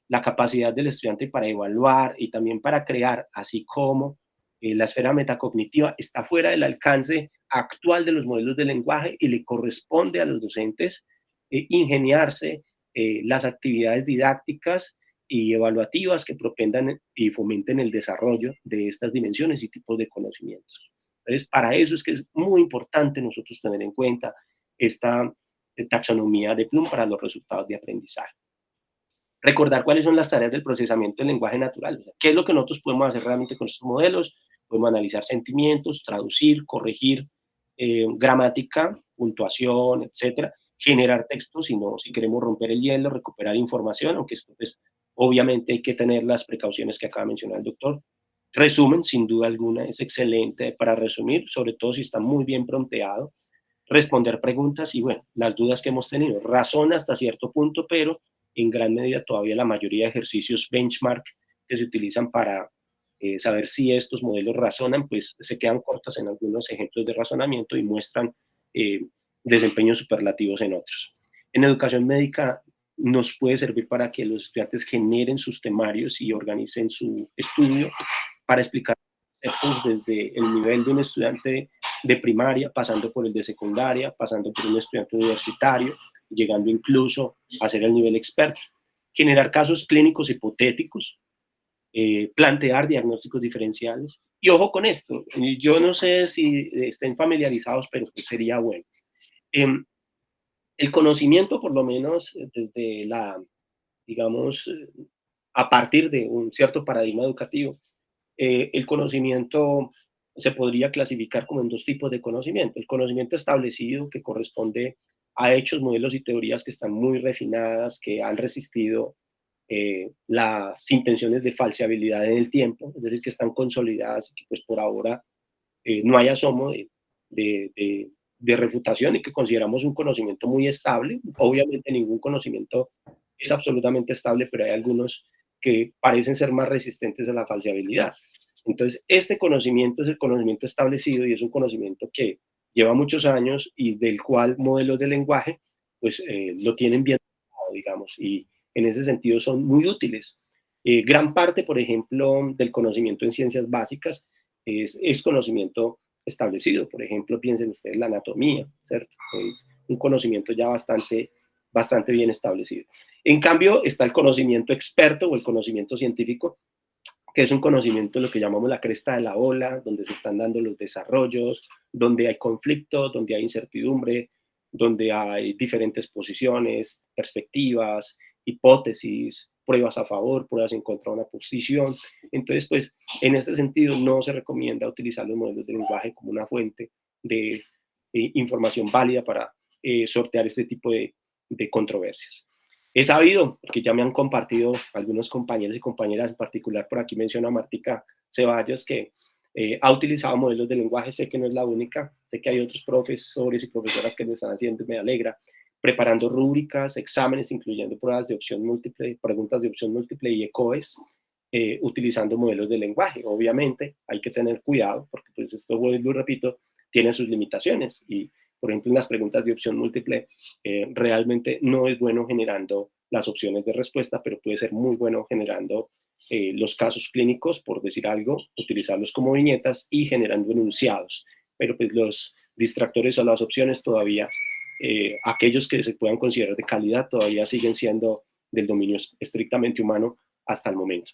la capacidad del estudiante para evaluar y también para crear, así como la esfera metacognitiva, está fuera del alcance actual de los modelos de lenguaje y le corresponde a los docentes ingeniarse las actividades didácticas y evaluativas que propendan y fomenten el desarrollo de estas dimensiones y tipos de conocimientos. Entonces, para eso es que es muy importante nosotros tener en cuenta esta taxonomía de Bloom para los resultados de aprendizaje. Recordar cuáles son las tareas del procesamiento del lenguaje natural, o sea, qué es lo que nosotros podemos hacer realmente con estos modelos. Podemos analizar sentimientos, traducir, corregir gramática, puntuación, etcétera, generar textos si queremos romper el hielo, recuperar información, aunque esto pues obviamente hay que tener las precauciones que acaba de mencionar el doctor. Resumen, sin duda alguna, es excelente para resumir, sobre todo si está muy bien prompteado. Responder preguntas y, bueno, las dudas que hemos tenido. Razón hasta cierto punto, pero en gran medida todavía la mayoría de ejercicios benchmark que se utilizan para saber si estos modelos razonan, pues se quedan cortos en algunos ejemplos de razonamiento y muestran desempeños superlativos en otros. En educación médica nos puede servir para que los estudiantes generen sus temarios y organicen su estudio para explicar conceptos desde el nivel de un estudiante de primaria, pasando por el de secundaria, pasando por un estudiante universitario, llegando incluso a ser el nivel experto. Generar casos clínicos hipotéticos, plantear diagnósticos diferenciales. Y ojo con esto, yo no sé si estén familiarizados, pero pues sería bueno. El conocimiento, por lo menos desde la, digamos, a partir de un cierto paradigma educativo, el conocimiento se podría clasificar como en dos tipos de conocimiento. El conocimiento establecido, que corresponde a hechos, modelos y teorías que están muy refinadas, que han resistido las intenciones de falseabilidad en el tiempo, es decir, que están consolidadas y que pues por ahora no hay asomo de, de, de refutación y que consideramos un conocimiento muy estable. Obviamente ningún conocimiento es absolutamente estable, pero hay algunos que parecen ser más resistentes a la falseabilidad. Entonces, este conocimiento es el conocimiento establecido y es un conocimiento que lleva muchos años y del cual modelos de lenguaje pues lo tienen bien, digamos, y en ese sentido son muy útiles. Gran parte, por ejemplo, del conocimiento en ciencias básicas es conocimiento establecido. Por ejemplo, piensen ustedes la anatomía, ¿cierto? Es un conocimiento ya bastante bien establecido. En cambio, está el conocimiento experto o el conocimiento científico, que es un conocimiento, lo que llamamos la cresta de la ola, donde se están dando los desarrollos, donde hay conflicto, donde hay incertidumbre, donde hay diferentes posiciones, perspectivas, hipótesis, pruebas a favor, pruebas en contra de una posición. Entonces, pues, en este sentido, no se recomienda utilizar los modelos de lenguaje como una fuente de información válida para sortear este tipo de controversias. He sabido, porque ya me han compartido algunos compañeros y compañeras, en particular por aquí menciona a Martica Ceballos, que ha utilizado modelos de lenguaje. Sé que no es la única, sé que hay otros profesores y profesoras que lo están haciendo, me alegra, preparando rúbricas, exámenes, incluyendo pruebas de opción múltiple, preguntas de opción múltiple y ECOES, utilizando modelos de lenguaje. Obviamente hay que tener cuidado, porque pues esto, vuelvo y repito, tiene sus limitaciones y por ejemplo, en las preguntas de opción múltiple, realmente no es bueno generando las opciones de respuesta, pero puede ser muy bueno generando los casos clínicos, por decir algo, utilizarlos como viñetas y generando enunciados. Pero pues los distractores o las opciones todavía, aquellos que se puedan considerar de calidad, todavía siguen siendo del dominio estrictamente humano hasta el momento.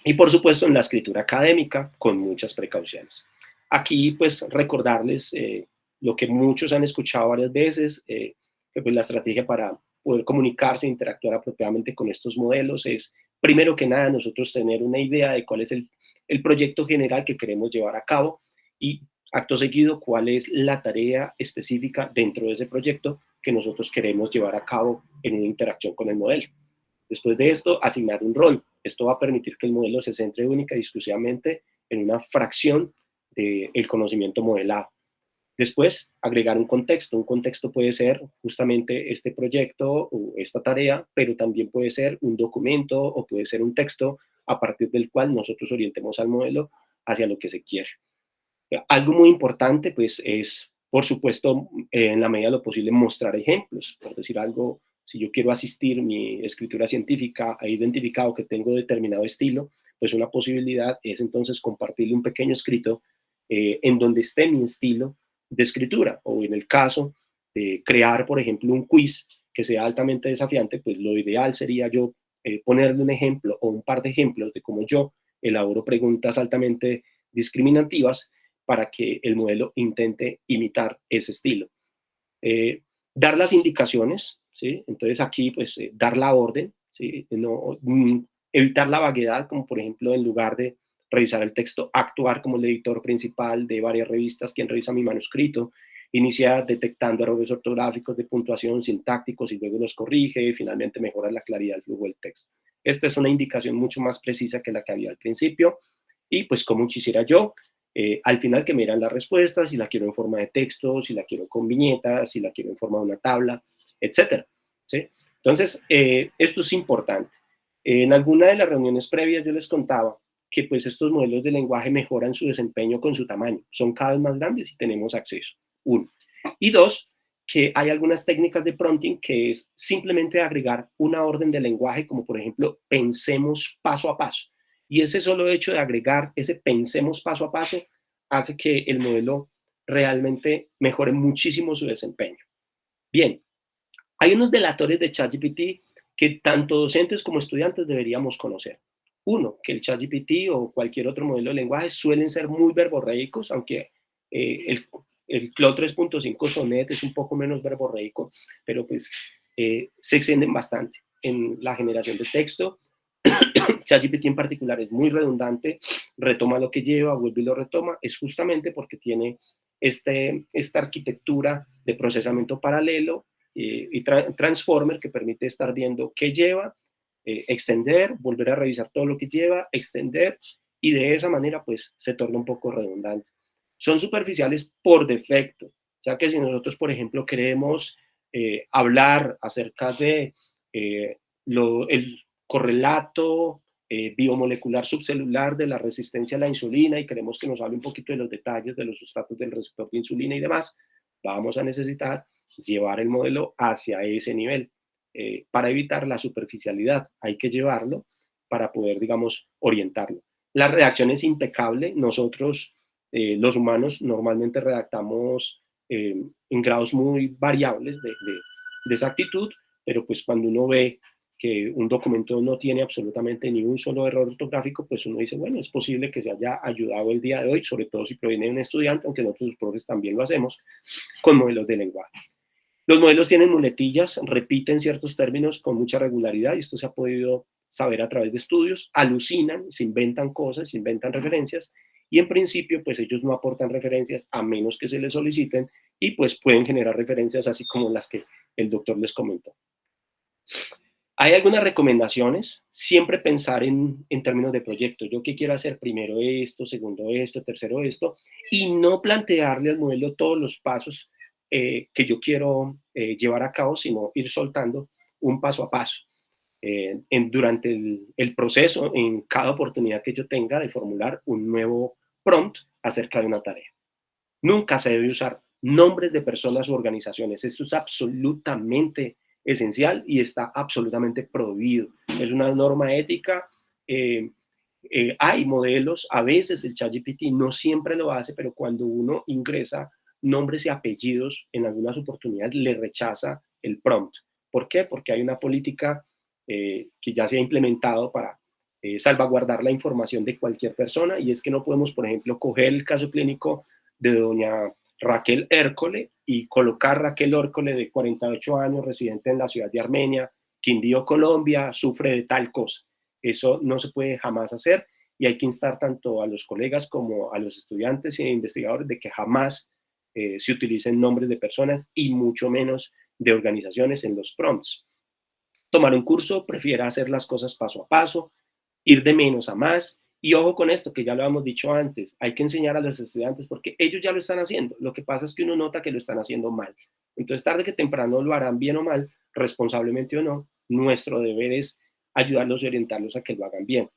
Y por supuesto en la escritura académica, con muchas precauciones. Aquí pues recordarles lo que muchos han escuchado varias veces, que pues la estrategia para poder comunicarse e interactuar apropiadamente con estos modelos es, primero que nada, nosotros tener una idea de cuál es el proyecto general que queremos llevar a cabo y acto seguido cuál es la tarea específica dentro de ese proyecto que nosotros queremos llevar a cabo en una interacción con el modelo. Después de esto, asignar un rol. Esto va a permitir que el modelo se centre única y exclusivamente en una fracción del conocimiento modelado. Después, agregar un contexto. Un contexto puede ser justamente este proyecto o esta tarea, pero también puede ser un documento o puede ser un texto a partir del cual nosotros orientemos al modelo hacia lo que se quiere. Algo muy importante, pues, es, por supuesto, en la medida de lo posible, mostrar ejemplos. Por decir algo, si yo quiero asistir mi escritura científica, he identificado que tengo determinado estilo, pues una posibilidad es entonces compartirle un pequeño escrito en donde esté mi estilo de escritura, o en el caso de crear, por ejemplo, un quiz que sea altamente desafiante, pues lo ideal sería yo ponerle un ejemplo o un par de ejemplos de cómo yo elaboro preguntas altamente discriminativas para que el modelo intente imitar ese estilo. Dar las indicaciones, ¿sí? Entonces aquí, pues, dar la orden, ¿sí? No, evitar la vaguedad, como por ejemplo, en lugar de revisar el texto, actuar como el editor principal de varias revistas, quien revisa mi manuscrito, inicia detectando errores ortográficos, de puntuación, sintácticos y luego los corrige y finalmente mejora la claridad del flujo del texto. Esta es una indicación mucho más precisa que la que había al principio y pues como quisiera yo, al final que me dirán las respuestas, si la quiero en forma de texto, si la quiero con viñetas, si la quiero en forma de una tabla, etcétera, ¿sí? Entonces, esto es importante. En alguna de las reuniones previas yo les contaba que pues estos modelos de lenguaje mejoran su desempeño con su tamaño, son cada vez más grandes y tenemos acceso, uno. Y dos, que hay algunas técnicas de prompting que es simplemente agregar una orden de lenguaje, como por ejemplo, pensemos paso a paso. Y ese solo hecho de agregar ese pensemos paso a paso hace que el modelo realmente mejore muchísimo su desempeño. Bien, Hay unos delatores de ChatGPT que tanto docentes como estudiantes deberíamos conocer. Uno, que el ChatGPT o cualquier otro modelo de lenguaje suelen ser muy verborreicos, aunque el Claude 3.5 Sonnet es un poco menos verborreico, pero pues se extienden bastante en la generación de texto. ChatGPT en particular es muy redundante, retoma lo que lleva, vuelve y lo retoma, es justamente porque tiene esta arquitectura de procesamiento paralelo y transformer que permite estar viendo qué lleva, extender, volver a revisar todo lo que lleva, extender, y de esa manera pues se torna un poco redundante. Son superficiales por defecto, o sea que si nosotros, por ejemplo, queremos hablar acerca de el correlato biomolecular subcelular de la resistencia a la insulina y queremos que nos hable un poquito de los detalles de los sustratos del receptor de insulina y demás, vamos a necesitar llevar el modelo hacia ese nivel. Para evitar la superficialidad, hay que llevarlo para poder, digamos, orientarlo. La redacción es impecable. Nosotros, los humanos, normalmente redactamos en grados muy variables de exactitud, pero pues cuando uno ve que un documento no tiene absolutamente ni un solo error ortográfico, pues uno dice, bueno, es posible que se haya ayudado el día de hoy, sobre todo si proviene de un estudiante, aunque nosotros los profes también lo hacemos, con modelos de lenguaje. Los modelos tienen muletillas, repiten ciertos términos con mucha regularidad y esto se ha podido saber a través de estudios, alucinan, se inventan cosas, se inventan referencias y en principio pues ellos no aportan referencias a menos que se les soliciten y pues pueden generar referencias así como las que el doctor les comentó. Hay algunas recomendaciones, siempre pensar en términos de proyecto. Yo qué quiero hacer, primero esto, segundo esto, tercero esto, y no plantearle al modelo todos los pasos que yo quiero llevar a cabo, sino ir soltando un paso a paso. Durante el proceso, en cada oportunidad que yo tenga de formular un nuevo prompt acerca de una tarea. Nunca se debe usar nombres de personas u organizaciones. Esto es absolutamente esencial y está absolutamente prohibido. Es una norma ética. Hay modelos, a veces el ChatGPT no siempre lo hace, pero cuando uno ingresa nombres y apellidos en algunas oportunidades le rechaza el prompt. ¿Por qué? Porque hay una política que ya se ha implementado para salvaguardar la información de cualquier persona y es que no podemos, por ejemplo, coger el caso clínico de doña Raquel Hércole y colocar Raquel Hércole de 48 años, residente en la ciudad de Armenia, Quindío, Colombia, sufre de tal cosa. Eso no se puede jamás hacer y hay que instar tanto a los colegas como a los estudiantes e investigadores de que jamás se utilicen nombres de personas y mucho menos de organizaciones en los prompts. Tomar un curso, prefiera hacer las cosas paso a paso, ir de menos a más. Y ojo con esto, que ya lo hemos dicho antes, hay que enseñar a los estudiantes porque ellos ya lo están haciendo. Lo que pasa es que uno nota que lo están haciendo mal. Entonces, tarde que temprano lo harán bien o mal, responsablemente o no. Nuestro deber es ayudarlos y orientarlos a que lo hagan bien.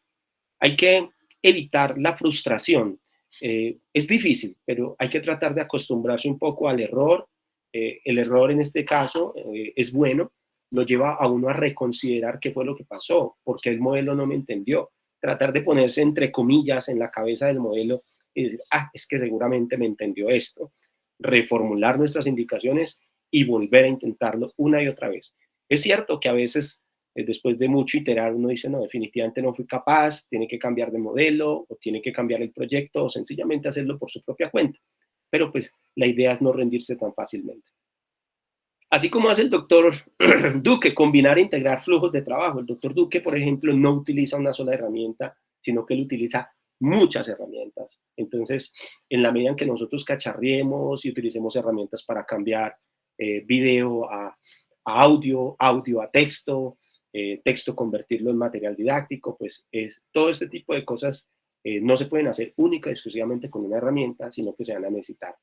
Hay que evitar la frustración. Es difícil, pero hay que tratar de acostumbrarse un poco al error. El error en este caso es bueno, lo lleva a uno a reconsiderar qué fue lo que pasó, porque el modelo no me entendió. Tratar de ponerse entre comillas en la cabeza del modelo y decir, es que seguramente me entendió esto. Reformular nuestras indicaciones y volver a intentarlo una y otra vez. Es cierto que a veces después de mucho iterar uno dice, no, definitivamente no fui capaz, tiene que cambiar de modelo o tiene que cambiar el proyecto o sencillamente hacerlo por su propia cuenta. Pero pues la idea es no rendirse tan fácilmente. Así como hace el doctor Duque, combinar e integrar flujos de trabajo. El doctor Duque, por ejemplo, no utiliza una sola herramienta, sino que él utiliza muchas herramientas. Entonces, en la medida en que nosotros cacharriemos y utilicemos herramientas para cambiar video a audio, audio a texto, texto convertirlo en material didáctico, pues todo este tipo de cosas no se pueden hacer única y exclusivamente con una herramienta, sino que se van a necesitar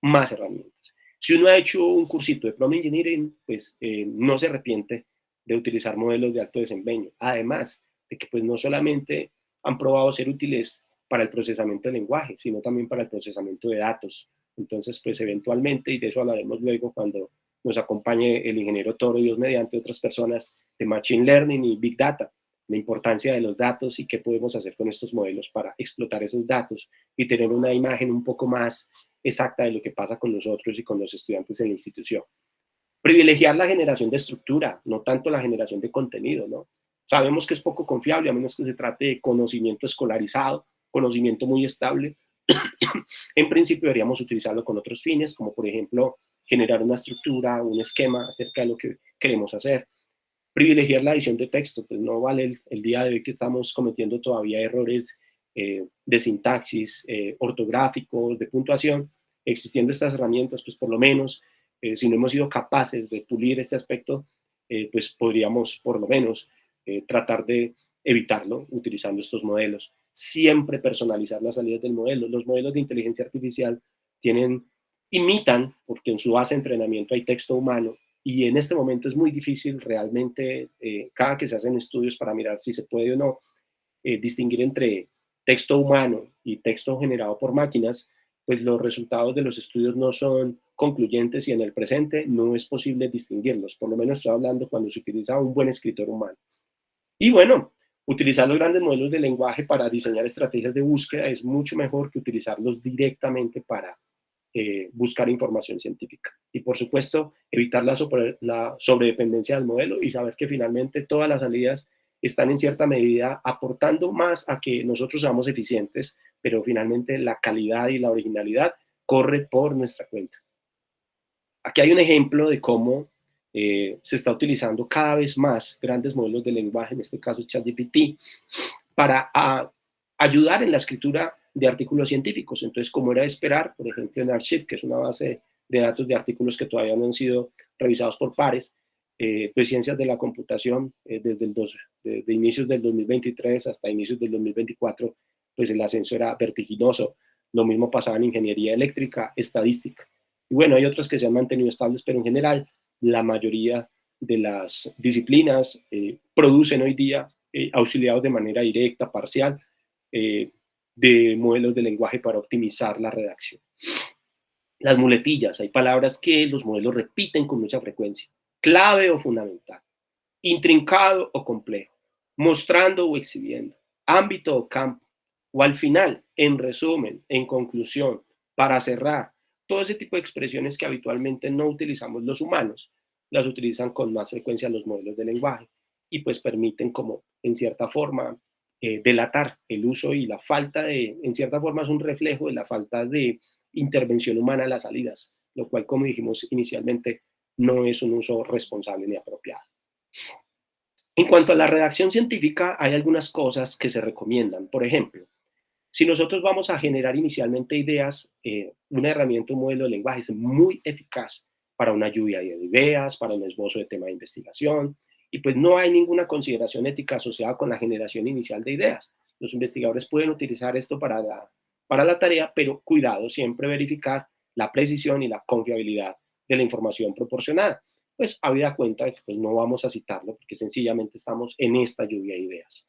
más herramientas. Si uno ha hecho un cursito de prompt engineering, pues no se arrepiente de utilizar modelos de alto desempeño. Además de que pues no solamente han probado ser útiles para el procesamiento del lenguaje, sino también para el procesamiento de datos. Entonces, pues eventualmente, y de eso hablaremos luego cuando nos acompañe el ingeniero Toro, Dios mediante otras personas de Machine Learning y Big Data, la importancia de los datos y qué podemos hacer con estos modelos para explotar esos datos y tener una imagen un poco más exacta de lo que pasa con nosotros y con los estudiantes en la institución. Privilegiar la generación de estructura, no tanto la generación de contenido, ¿no? Sabemos que es poco confiable, a menos que se trate de conocimiento escolarizado, conocimiento muy estable. En principio deberíamos utilizarlo con otros fines, como por ejemplo generar una estructura, un esquema acerca de lo que queremos hacer. Privilegiar la edición de texto, pues no vale el día de hoy que estamos cometiendo todavía errores de sintaxis, ortográficos, de puntuación. Existiendo estas herramientas, pues por lo menos, si no hemos sido capaces de pulir este aspecto, pues podríamos por lo menos tratar de evitarlo utilizando estos modelos. Siempre personalizar las salidas del modelo. Los modelos de inteligencia artificial imitan, porque en su base de entrenamiento hay texto humano, y en este momento es muy difícil realmente, cada que se hacen estudios para mirar si se puede o no, distinguir entre texto humano y texto generado por máquinas, pues los resultados de los estudios no son concluyentes y en el presente no es posible distinguirlos. Por lo menos estoy hablando cuando se utiliza un buen escritor humano. Y bueno, utilizar los grandes modelos de lenguaje para diseñar estrategias de búsqueda es mucho mejor que utilizarlos directamente para buscar información científica. Y por supuesto, evitar la sobredependencia del modelo y saber que finalmente todas las salidas están en cierta medida aportando más a que nosotros seamos eficientes, pero finalmente la calidad y la originalidad corre por nuestra cuenta. Aquí hay un ejemplo de cómo se está utilizando cada vez más grandes modelos de lenguaje, en este caso ChatGPT, para ayudar en la escritura de artículos científicos. Entonces, como era de esperar, por ejemplo, en Archive, que es una base de datos de artículos que todavía no han sido revisados por pares, pues ciencias de la computación, desde inicios del 2023 hasta inicios del 2024, pues el ascenso era vertiginoso. Lo mismo pasaba en ingeniería eléctrica, estadística. Y bueno, hay otras que se han mantenido estables, pero en general la mayoría de las disciplinas producen hoy día, auxiliados de manera directa, parcial, de modelos de lenguaje para optimizar la redacción. Las muletillas, hay palabras que los modelos repiten con mucha frecuencia. Clave o fundamental, intrincado o complejo, mostrando o exhibiendo, ámbito o campo, o al final, en resumen, en conclusión, para cerrar. Todo ese tipo de expresiones que habitualmente no utilizamos los humanos, las utilizan con más frecuencia los modelos de lenguaje y pues permiten como en cierta forma delatar el uso y la falta de, en cierta forma es un reflejo de la falta de intervención humana en las salidas, lo cual como dijimos inicialmente no es un uso responsable ni apropiado. En cuanto a la redacción científica, hay algunas cosas que se recomiendan. Por ejemplo, si nosotros vamos a generar inicialmente ideas, una herramienta, un modelo de lenguaje es muy eficaz para una lluvia de ideas, para un esbozo de tema de investigación, y pues no hay ninguna consideración ética asociada con la generación inicial de ideas. Los investigadores pueden utilizar esto para la tarea, pero cuidado, siempre verificar la precisión y la confiabilidad de la información proporcionada. Pues habida cuenta de que pues, no vamos a citarlo porque sencillamente estamos en esta lluvia de ideas.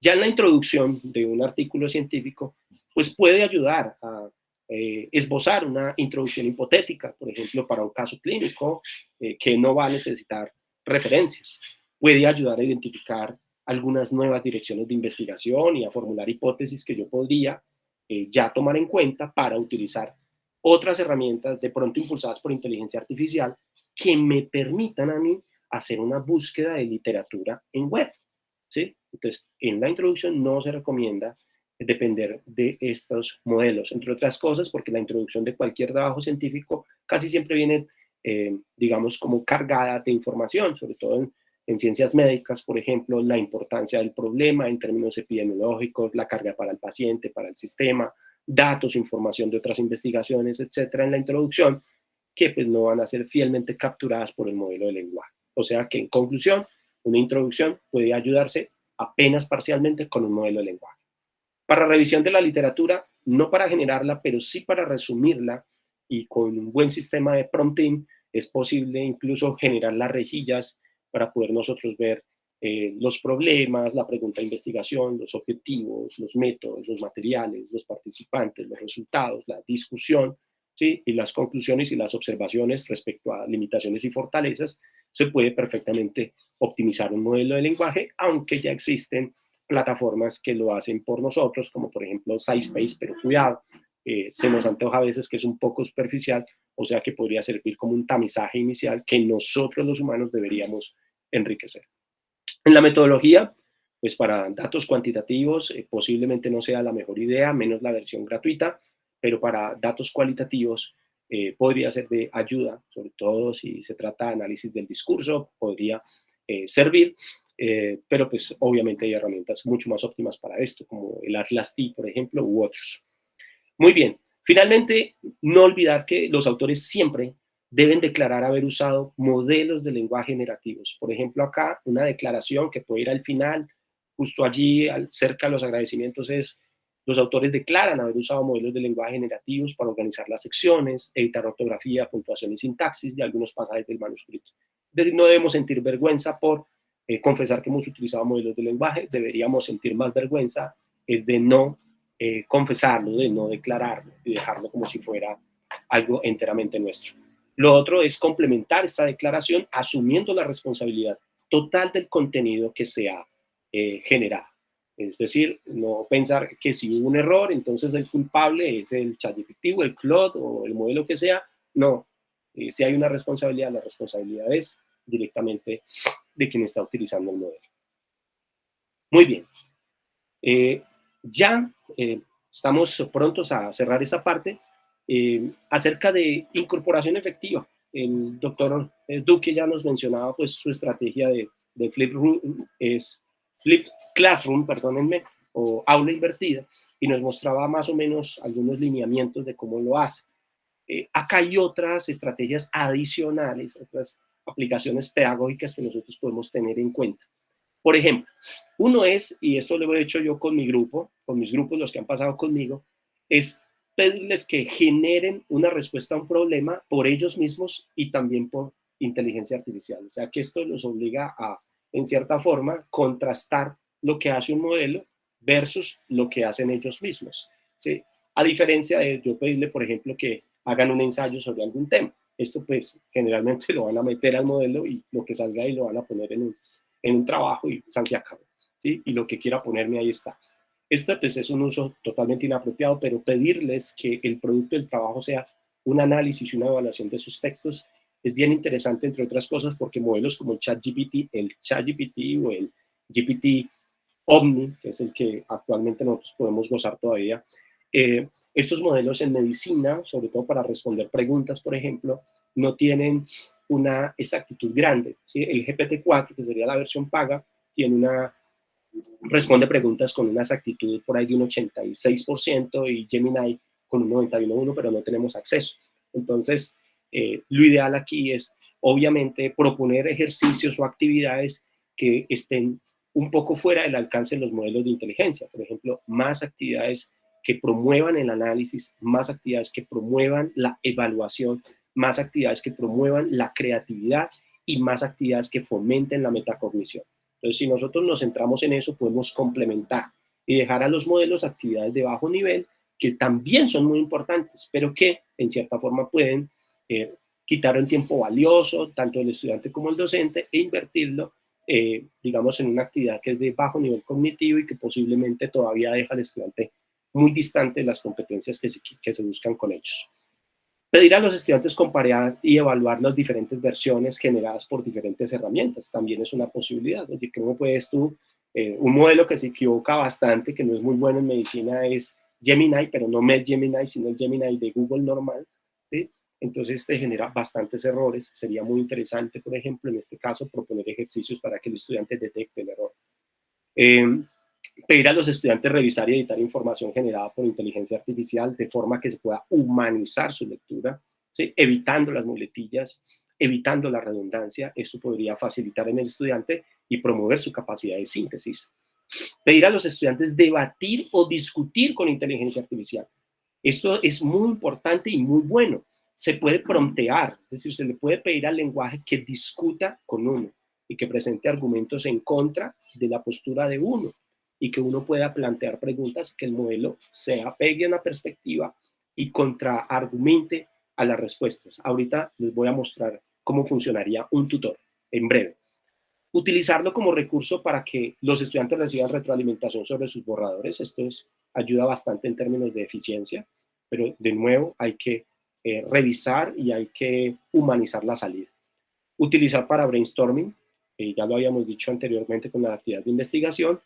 Ya en la introducción de un artículo científico, pues puede ayudar a esbozar una introducción hipotética, por ejemplo, para un caso clínico que no va a necesitar referencias. Puede ayudar a identificar algunas nuevas direcciones de investigación y a formular hipótesis que yo podría ya tomar en cuenta para utilizar otras herramientas de pronto impulsadas por inteligencia artificial que me permitan a mí hacer una búsqueda de literatura en web. ¿Sí? Entonces, en la introducción no se recomienda depender de estos modelos, entre otras cosas, porque la introducción de cualquier trabajo científico casi siempre viene, digamos, como cargada de información, sobre todo en ciencias médicas, por ejemplo, la importancia del problema en términos epidemiológicos, la carga para el paciente, para el sistema, datos, información de otras investigaciones, etcétera, en la introducción, que pues no van a ser fielmente capturadas por el modelo de lenguaje. O sea que, en conclusión, una introducción puede ayudarse apenas parcialmente con un modelo de lenguaje. Para revisión de la literatura, no para generarla, pero sí para resumirla y con un buen sistema de prompting es posible incluso generar las rejillas para poder nosotros ver los problemas, la pregunta de investigación, los objetivos, los métodos, los materiales, los participantes, los resultados, la discusión, ¿sí? Y las conclusiones y las observaciones respecto a limitaciones y fortalezas. Se puede perfectamente optimizar un modelo de lenguaje, aunque ya existen plataformas que lo hacen por nosotros, como por ejemplo SciSpace, pero cuidado, se nos antoja a veces que es un poco superficial o sea que podría servir como un tamizaje inicial que nosotros los humanos deberíamos enriquecer. En la metodología, pues para datos cuantitativos posiblemente no sea la mejor idea, menos la versión gratuita, pero para datos cualitativos podría ser de ayuda, sobre todo si se trata de análisis del discurso, podría servir, pero pues obviamente hay herramientas mucho más óptimas para esto, como el Atlas T, por ejemplo, u otros. Muy bien, finalmente, no olvidar que los autores siempre deben declarar haber usado modelos de lenguaje generativos. Por ejemplo, acá una declaración que puede ir al final, justo allí, cerca de los agradecimientos, es: los autores declaran haber usado modelos de lenguaje generativos para organizar las secciones, editar ortografía, puntuación y sintaxis de algunos pasajes del manuscrito. No debemos sentir vergüenza por confesar que hemos utilizado modelos de lenguaje, deberíamos sentir más vergüenza es de no confesarlo, de no declararlo y dejarlo como si fuera algo enteramente nuestro. Lo otro es complementar esta declaración asumiendo la responsabilidad total del contenido que se ha generado. Es decir, no pensar que si hubo un error, entonces el culpable es el ChatGPT o el Claude o el modelo que sea. No, si hay una responsabilidad, la responsabilidad es directamente de quien está utilizando el modelo. Muy bien. Ya estamos prontos a cerrar esta parte acerca de incorporación efectiva. El doctor Duque ya nos mencionaba pues su estrategia de Flip Classroom, perdónenme, o aula invertida, y nos mostraba más o menos algunos lineamientos de cómo lo hace. Acá hay otras estrategias adicionales, otras aplicaciones pedagógicas que nosotros podemos tener en cuenta. Por ejemplo, uno es, y esto lo he hecho yo con mi grupo, con mis grupos, los que han pasado conmigo, es pedirles que generen una respuesta a un problema por ellos mismos y también por inteligencia artificial. O sea, que esto los obliga a, en cierta forma, contrastar lo que hace un modelo versus lo que hacen ellos mismos, ¿sí? A diferencia de yo pedirle, por ejemplo, que hagan un ensayo sobre algún tema. Esto, pues, generalmente lo van a meter al modelo y lo que salga ahí lo van a poner en un trabajo y se acabó, ¿sí? Y lo que quiera ponerme ahí está. Esto pues, es un uso totalmente inapropiado, pero pedirles que el producto del trabajo sea un análisis y una evaluación de sus textos es bien interesante, entre otras cosas, porque modelos como el ChatGPT o el GPT Omni, que es el que actualmente nosotros podemos gozar todavía, estos modelos en medicina, sobre todo para responder preguntas, por ejemplo, no tienen una exactitud grande, ¿sí? El GPT-4, que sería la versión paga, responde preguntas con una exactitud por ahí de un 86% y Gemini con un 91,1%, pero no tenemos acceso. Entonces, lo ideal aquí es, obviamente, proponer ejercicios o actividades que estén un poco fuera del alcance de los modelos de inteligencia. Por ejemplo, más actividades que promuevan el análisis, más actividades que promuevan la evaluación, más actividades que promuevan la creatividad y más actividades que fomenten la metacognición. Entonces, si nosotros nos centramos en eso, podemos complementar y dejar a los modelos actividades de bajo nivel que también son muy importantes, pero que en cierta forma pueden quitar un tiempo valioso, tanto el estudiante como el docente, e invertirlo, digamos, en una actividad que es de bajo nivel cognitivo y que posiblemente todavía deja al estudiante muy distante de las competencias que se buscan con ellos. Pedir a los estudiantes comparar y evaluar las diferentes versiones generadas por diferentes herramientas también es una posibilidad. Oye, ¿cómo puedes tú? Un modelo que se equivoca bastante, que no es muy bueno en medicina, es Gemini, pero no MedGemini, sino el Gemini de Google normal, ¿sí? Entonces te genera bastantes errores. Sería muy interesante, por ejemplo, en este caso, proponer ejercicios para que el estudiante detecte el error. Pedir a los estudiantes revisar y editar información generada por inteligencia artificial de forma que se pueda humanizar su lectura, ¿sí? Evitando las muletillas, evitando la redundancia. Esto podría facilitar en el estudiante y promover su capacidad de síntesis. Pedir a los estudiantes debatir o discutir con inteligencia artificial. Esto es muy importante y muy bueno. Se puede promptear, es decir, se le puede pedir al lenguaje que discuta con uno y que presente argumentos en contra de la postura de uno, y que uno pueda plantear preguntas, que el modelo se apegue a una perspectiva y contraargumente a las respuestas. Ahorita les voy a mostrar cómo funcionaría un tutor en breve. Utilizarlo como recurso para que los estudiantes reciban retroalimentación sobre sus borradores. Esto ayuda bastante en términos de eficiencia, pero de nuevo hay que revisar y hay que humanizar la salida. Utilizar para brainstorming, ya lo habíamos dicho anteriormente con la actividad de investigación,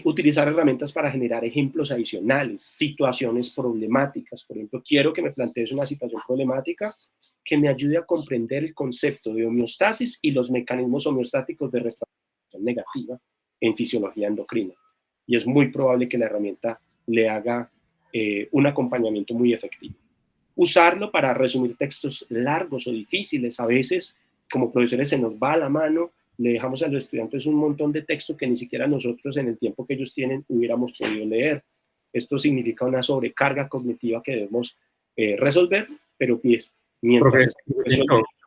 utilizar herramientas para generar ejemplos adicionales, situaciones problemáticas. Por ejemplo, quiero que me plantees una situación problemática que me ayude a comprender el concepto de homeostasis y los mecanismos homeostáticos de retracción negativa en fisiología endocrina. Y es muy probable que la herramienta le haga un acompañamiento muy efectivo. Usarlo para resumir textos largos o difíciles. A veces, como profesores, se nos va la mano, le dejamos a los estudiantes un montón de texto que ni siquiera nosotros en el tiempo que ellos tienen hubiéramos podido leer. Esto significa una sobrecarga cognitiva que debemos resolver, pero pues mientras...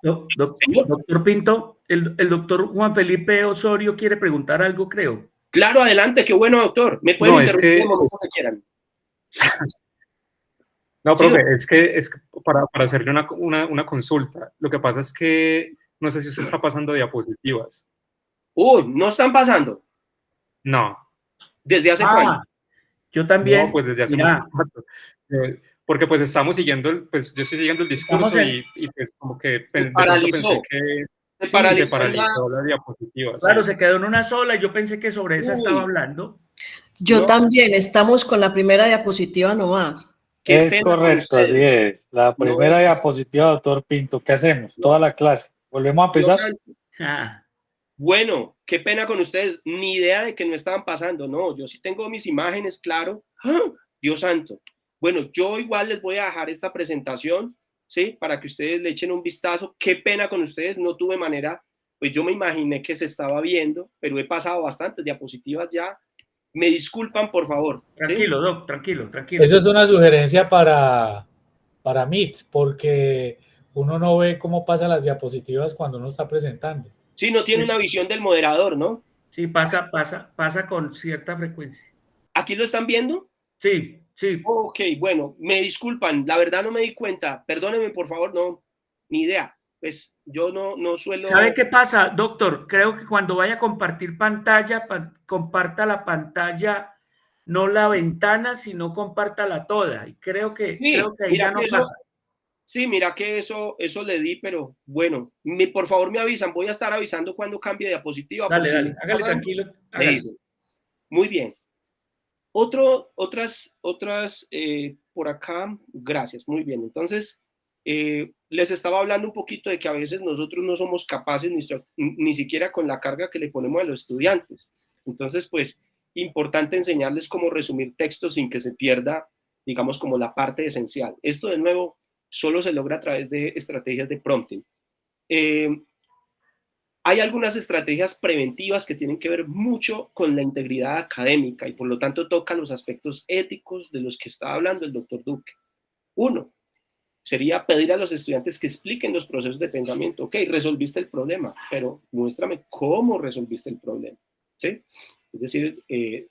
Doctor Pinto, el doctor Juan Felipe Osorio quiere preguntar algo, creo. Claro, adelante, qué bueno, doctor. Me pueden interrumpir en el momento que quieran. No, sí, profe, es que para hacerle una consulta, lo que pasa es que no sé si usted está pasando diapositivas. Uy, ¿no están pasando? No. ¿Desde hace cuándo? Yo también. No, pues desde hace mucho rato. Porque pues estamos siguiendo, pues yo estoy siguiendo el discurso y pues como que se paralizó. Se paralizó la diapositiva. Claro, se quedó en una sola y yo pensé que sobre esa estaba hablando. Yo también, estamos con la primera diapositiva nomás. Es correcto, así es. La primera diapositiva, doctor Pinto. ¿Qué hacemos? Toda la clase. ¿Volvemos a empezar? Bueno, qué pena con ustedes. Ni idea de que no estaban pasando. No, yo sí tengo mis imágenes, claro. ¡Ah! Dios santo. Bueno, yo igual les voy a dejar esta presentación, ¿sí? Para que ustedes le echen un vistazo. Qué pena con ustedes. No tuve manera, pues yo me imaginé que se estaba viendo, pero he pasado bastantes diapositivas ya. Me disculpan, por favor. Tranquilo, ¿sí? Doc, tranquilo. Eso es una sugerencia para Meet, porque uno no ve cómo pasan las diapositivas cuando uno está presentando. Sí, no tiene una visión del moderador, ¿no? Sí, pasa con cierta frecuencia. ¿Aquí lo están viendo? Sí, sí. Ok, bueno, me disculpan, la verdad no me di cuenta. Perdónenme, por favor, no, ni idea. Pues yo no suelo... ¿Sabe qué pasa, doctor? Creo que cuando vaya a compartir pantalla, comparta la pantalla, no la ventana, sino compártala toda. Y creo que ahí ya no pasa. Sí, mira que eso le di, pero bueno, por favor me avisan. Voy a estar avisando cuando cambie de diapositiva. Dale, hágale tranquilo. Hágale. Muy bien. Otras por acá, gracias, muy bien. Entonces, les estaba hablando un poquito de que a veces nosotros no somos capaces ni siquiera con la carga que le ponemos a los estudiantes. Entonces, pues, importante enseñarles cómo resumir textos sin que se pierda, digamos, como la parte esencial. Esto, de nuevo, solo se logra a través de estrategias de prompting. Hay algunas estrategias preventivas que tienen que ver mucho con la integridad académica y por lo tanto tocan los aspectos éticos de los que estaba hablando el doctor Duque. Uno, sería pedir a los estudiantes que expliquen los procesos de pensamiento. Ok, resolviste el problema, pero muéstrame cómo resolviste el problema, ¿sí? Es decir,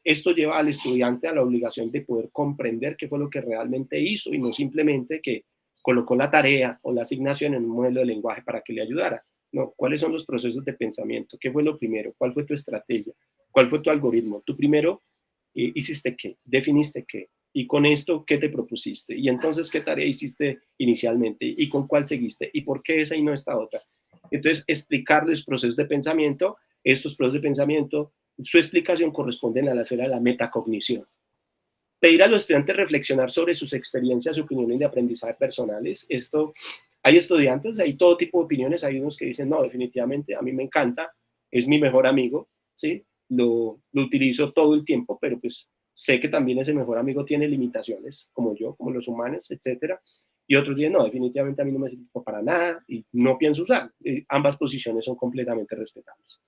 esto lleva al estudiante a la obligación de poder comprender qué fue lo que realmente hizo y no simplemente que colocó la tarea o la asignación en un modelo de lenguaje para que le ayudara. No, ¿cuáles son los procesos de pensamiento? ¿Qué fue lo primero? ¿Cuál fue tu estrategia? ¿Cuál fue tu algoritmo? Tú primero hiciste qué, definiste qué, y con esto, ¿qué te propusiste? Y entonces, ¿qué tarea hiciste inicialmente? ¿Y con cuál seguiste? ¿Y por qué esa y no esta otra? Entonces, explicarles procesos de pensamiento. Estos procesos de pensamiento, su explicación corresponde a la esfera de la metacognición. Pedir a los estudiantes reflexionar sobre sus experiencias, opiniones de aprendizaje personales. Esto, hay estudiantes, hay todo tipo de opiniones. Hay unos que dicen, no, definitivamente, a mí me encanta, es mi mejor amigo, ¿sí? Lo utilizo todo el tiempo, pero pues sé que también ese mejor amigo tiene limitaciones, como yo, como los humanos, etcétera. Y otros dicen, no, definitivamente a mí no me sirve para nada y no pienso usar. Ambas posiciones son completamente respetables.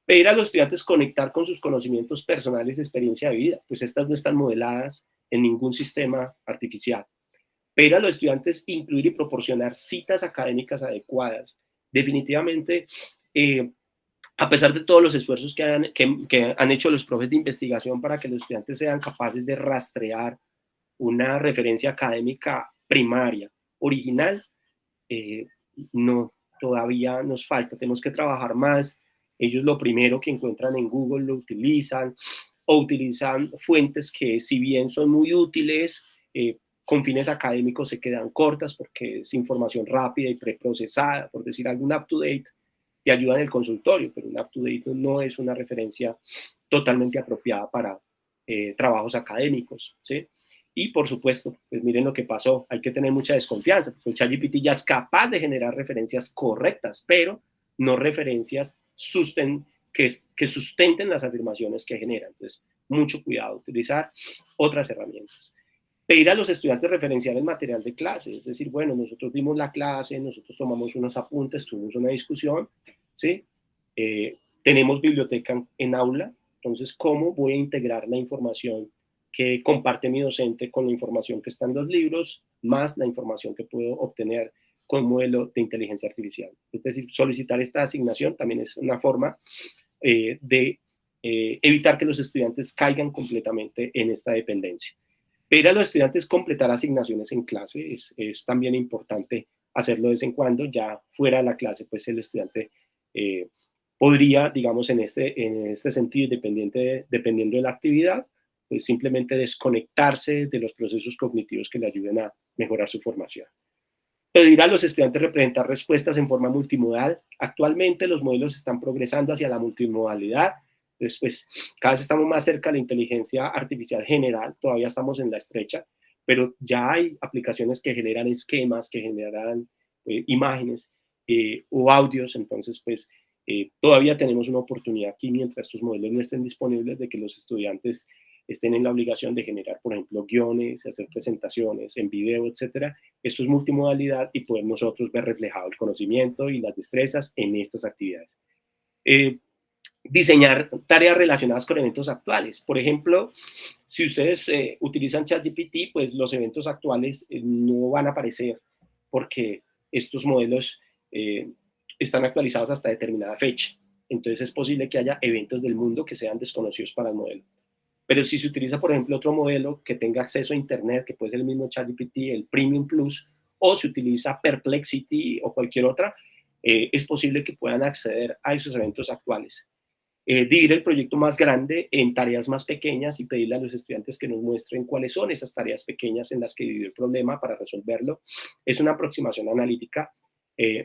Pedir a los estudiantes conectar con sus conocimientos personales de experiencia de vida, pues estas no están modeladas en ningún sistema artificial. Pedir a los estudiantes incluir y proporcionar citas académicas adecuadas. Definitivamente, a pesar de todos los esfuerzos que han hecho los profes de investigación para que los estudiantes sean capaces de rastrear una referencia académica primaria, original, no, todavía nos falta, tenemos que trabajar más. Ellos lo primero que encuentran en Google lo utilizan, o utilizan fuentes que si bien son muy útiles, con fines académicos se quedan cortas porque es información rápida y preprocesada, por decir algún up-to-date, te ayuda en el consultorio, pero un up-to-date no es una referencia totalmente apropiada para trabajos académicos, ¿sí? Y por supuesto, pues miren lo que pasó, hay que tener mucha desconfianza, porque el ChatGPT ya es capaz de generar referencias correctas, pero no referencias que sustenten las afirmaciones que genera. Entonces, mucho cuidado, utilizar otras herramientas. Pedir a los estudiantes referenciar el material de clase, es decir, bueno, nosotros dimos la clase, nosotros tomamos unos apuntes, tuvimos una discusión, ¿sí? Tenemos biblioteca en aula, entonces, ¿cómo voy a integrar la información que comparte mi docente con la información que está en los libros, más la información que puedo obtener con modelo de inteligencia artificial? Es decir, solicitar esta asignación también es una forma de evitar que los estudiantes caigan completamente en esta dependencia. Pedir a los estudiantes completar asignaciones en clase es también importante hacerlo de vez en cuando, ya fuera de la clase, pues el estudiante podría, digamos, en este sentido, dependiendo de la actividad, pues simplemente desconectarse de los procesos cognitivos que le ayuden a mejorar su formación. Pedir a los estudiantes representar respuestas en forma multimodal. Actualmente los modelos están progresando hacia la multimodalidad. Entonces, pues, cada vez estamos más cerca de la inteligencia artificial general, todavía estamos en la estrecha, pero ya hay aplicaciones que generan esquemas, que generan imágenes o audios. Entonces, pues, todavía tenemos una oportunidad aquí, mientras estos modelos no estén disponibles, de que los estudiantes estén en la obligación de generar, por ejemplo, guiones, hacer presentaciones en video, etcétera. Esto es multimodalidad y poder nosotros ver reflejado el conocimiento y las destrezas en estas actividades. Diseñar tareas relacionadas con eventos actuales. Por ejemplo, si ustedes utilizan ChatGPT, pues los eventos actuales no van a aparecer porque estos modelos están actualizados hasta determinada fecha. Entonces es posible que haya eventos del mundo que sean desconocidos para el modelo. Pero si se utiliza, por ejemplo, otro modelo que tenga acceso a Internet, que puede ser el mismo ChatGPT, el Premium Plus, o se utiliza Perplexity o cualquier otra, es posible que puedan acceder a esos eventos actuales. Dividir el proyecto más grande en tareas más pequeñas y pedirle a los estudiantes que nos muestren cuáles son esas tareas pequeñas en las que dividir el problema para resolverlo. Es una aproximación analítica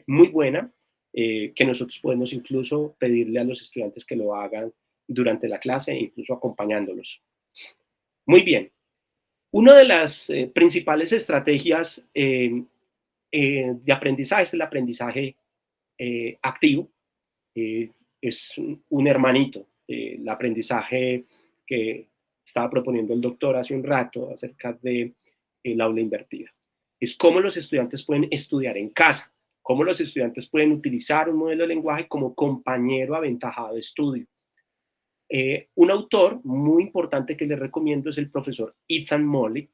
muy buena, que nosotros podemos incluso pedirle a los estudiantes que lo hagan durante la clase, incluso acompañándolos. Muy bien. Una de las principales estrategias de aprendizaje es el aprendizaje activo. Es un hermanito del aprendizaje que estaba proponiendo el doctor hace un rato acerca del aula invertida. Es cómo los estudiantes pueden estudiar en casa, cómo los estudiantes pueden utilizar un modelo de lenguaje como compañero aventajado de estudio. Un autor muy importante que les recomiendo es el profesor Ethan Mollick.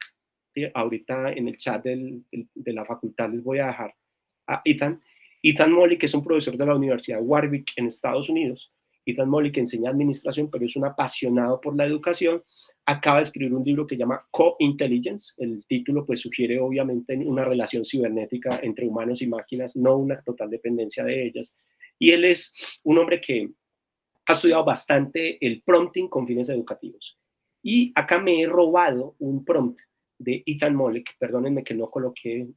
¿Sí? Ahorita en el chat de la facultad les voy a dejar a Ethan. Ethan Mollick es un profesor de la Universidad Warwick en Estados Unidos. Ethan Mollick enseña administración, pero es un apasionado por la educación. Acaba de escribir un libro que se llama Co-Intelligence. El título pues sugiere obviamente una relación cibernética entre humanos y máquinas, no una total dependencia de ellas. Y él es un hombre que ha estudiado bastante el prompting con fines educativos. Y acá me he robado un prompt de Ethan Mollick, perdónenme que no coloqué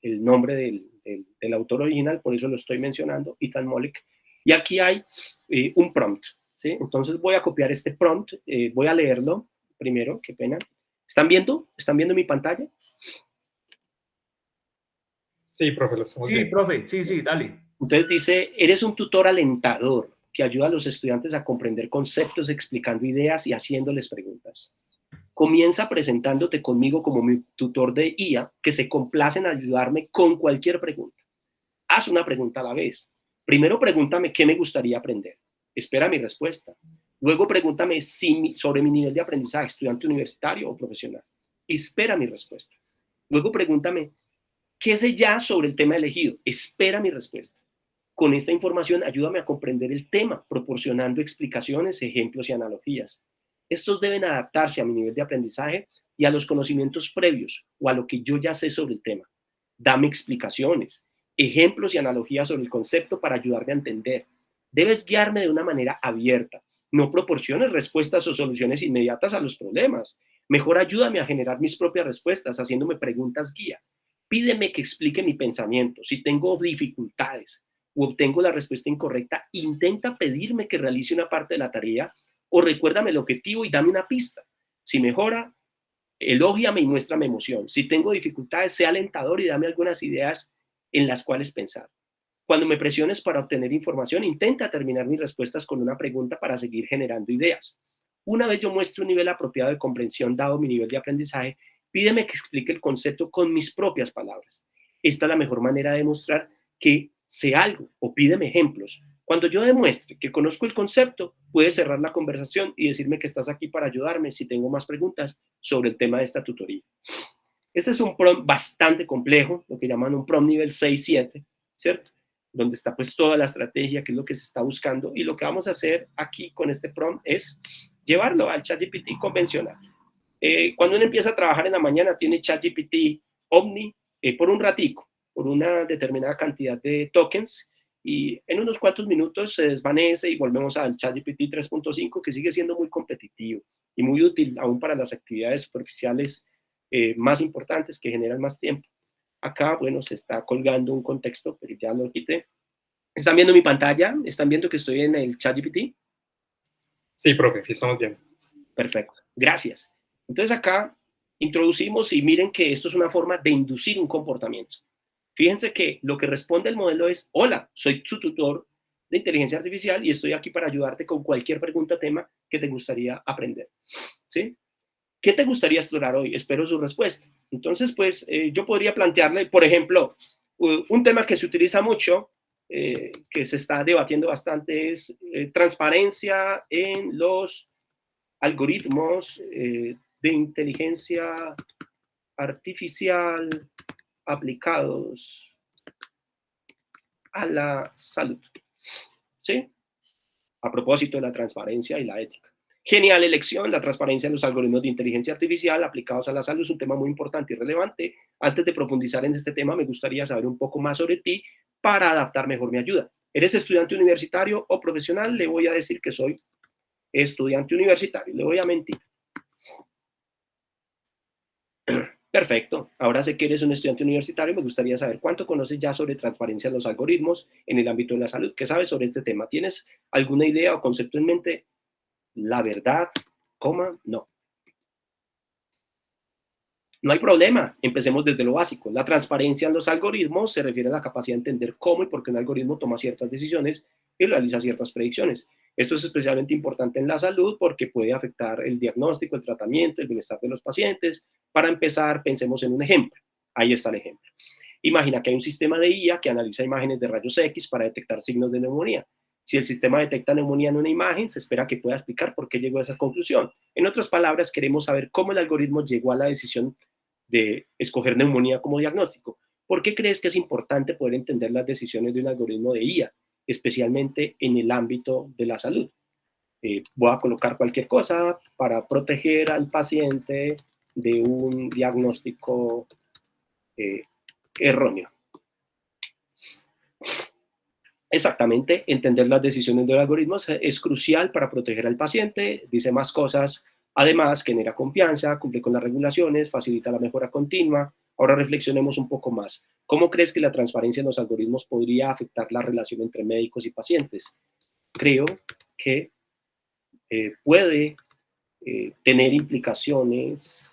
el nombre del autor original, por eso lo estoy mencionando, Ethan Mollick. Y aquí hay un prompt, ¿sí? Entonces voy a copiar este prompt, voy a leerlo primero, qué pena. ¿Están viendo? ¿Están viendo mi pantalla? Sí, profe, lo estamos viendo. Sí, profe, sí, dale. Entonces dice, eres un tutor alentador que ayuda a los estudiantes a comprender conceptos, explicando ideas y haciéndoles preguntas. Comienza presentándote conmigo como mi tutor de IA, que se complace en ayudarme con cualquier pregunta. Haz una pregunta a la vez. Primero pregúntame qué me gustaría aprender. Espera mi respuesta. Luego pregúntame sobre mi nivel de aprendizaje, estudiante universitario o profesional. Espera mi respuesta. Luego pregúntame qué sé ya sobre el tema elegido. Espera mi respuesta. Con esta información ayúdame a comprender el tema, proporcionando explicaciones, ejemplos y analogías. Estos deben adaptarse a mi nivel de aprendizaje y a los conocimientos previos o a lo que yo ya sé sobre el tema. Dame explicaciones, ejemplos y analogías sobre el concepto para ayudarme a entender. Debes guiarme de una manera abierta. No proporciones respuestas o soluciones inmediatas a los problemas. Mejor ayúdame a generar mis propias respuestas, haciéndome preguntas guía. Pídeme que explique mi pensamiento. Si tengo dificultades o obtengo la respuesta incorrecta, intenta pedirme que realice una parte de la tarea o recuérdame el objetivo y dame una pista. Si mejora, elógiame y muéstrame emoción. Si tengo dificultades, sea alentador y dame algunas ideas en las cuales pensar. Cuando me presiones para obtener información, intenta terminar mis respuestas con una pregunta para seguir generando ideas. Una vez yo muestre un nivel apropiado de comprensión dado mi nivel de aprendizaje, pídeme que explique el concepto con mis propias palabras. Esta es la mejor manera de demostrar que sé algo, o pídeme ejemplos. Cuando yo demuestre que conozco el concepto, puedes cerrar la conversación y decirme que estás aquí para ayudarme si tengo más preguntas sobre el tema de esta tutoría. Este es un prompt bastante complejo, lo que llaman un prompt nivel 6-7, ¿cierto? Donde está pues toda la estrategia, qué es lo que se está buscando, y lo que vamos a hacer aquí con este prompt es llevarlo al ChatGPT convencional. Cuando uno empieza a trabajar en la mañana, tiene ChatGPT Omni por un ratico, por una determinada cantidad de tokens, y en unos cuantos minutos se desvanece y volvemos al ChatGPT 3.5, que sigue siendo muy competitivo y muy útil aún para las actividades superficiales más importantes que generan más tiempo. Acá, bueno, se está colgando un contexto, pero ya lo quité. ¿Están viendo mi pantalla? ¿Están viendo que estoy en el ChatGPT? Sí, profe, sí estamos bien. Perfecto, gracias. Entonces acá introducimos y miren que esto es una forma de inducir un comportamiento. Fíjense que lo que responde el modelo es: hola, soy su tutor de inteligencia artificial y estoy aquí para ayudarte con cualquier pregunta o tema que te gustaría aprender. ¿Sí? ¿Qué te gustaría explorar hoy? Espero su respuesta. Entonces, pues yo podría plantearle, por ejemplo, un tema que se utiliza mucho, que se está debatiendo bastante, es transparencia en los algoritmos de inteligencia artificial aplicados a la salud. ¿Sí? A propósito de la transparencia y la ética. Genial elección, la transparencia en los algoritmos de inteligencia artificial aplicados a la salud es un tema muy importante y relevante. Antes de profundizar en este tema, me gustaría saber un poco más sobre ti para adaptar mejor mi ayuda. ¿Eres estudiante universitario o profesional? Le voy a decir que soy estudiante universitario, le voy a mentir. Perfecto, ahora sé que eres un estudiante universitario, me gustaría saber cuánto conoces ya sobre transparencia en los algoritmos en el ámbito de la salud. ¿Qué sabes sobre este tema? ¿Tienes alguna idea o concepto en mente? La verdad, no. No hay problema, empecemos desde lo básico. La transparencia en los algoritmos se refiere a la capacidad de entender cómo y por qué un algoritmo toma ciertas decisiones y realiza ciertas predicciones. Esto es especialmente importante en la salud porque puede afectar el diagnóstico, el tratamiento, el bienestar de los pacientes. Para empezar, pensemos en un ejemplo. Ahí está el ejemplo. Imagina que hay un sistema de IA que analiza imágenes de rayos X para detectar signos de neumonía. Si el sistema detecta neumonía en una imagen, se espera que pueda explicar por qué llegó a esa conclusión. En otras palabras, queremos saber cómo el algoritmo llegó a la decisión de escoger neumonía como diagnóstico. ¿Por qué crees que es importante poder entender las decisiones de un algoritmo de IA, especialmente en el ámbito de la salud? Voy a colocar cualquier cosa para proteger al paciente de un diagnóstico erróneo. Exactamente, entender las decisiones del algoritmo es crucial para proteger al paciente. Dice más cosas. Además, genera confianza, cumple con las regulaciones, facilita la mejora continua. Ahora reflexionemos un poco más. ¿Cómo crees que la transparencia en los algoritmos podría afectar la relación entre médicos y pacientes? Creo que puede tener implicaciones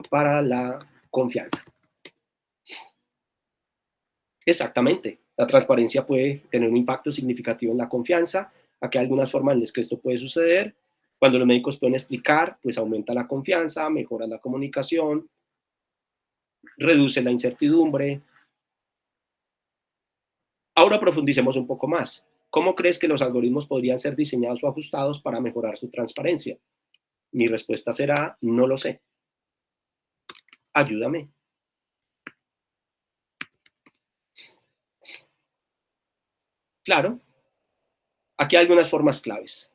para la confianza. Exactamente. La transparencia puede tener un impacto significativo en la confianza. Aquí hay algunas formas en las que esto puede suceder. Cuando los médicos pueden explicar, pues aumenta la confianza, mejora la comunicación, reduce la incertidumbre. Ahora profundicemos un poco más. ¿Cómo crees que los algoritmos podrían ser diseñados o ajustados para mejorar su transparencia? Mi respuesta será: no lo sé. Ayúdame. Claro. Aquí hay algunas formas claves.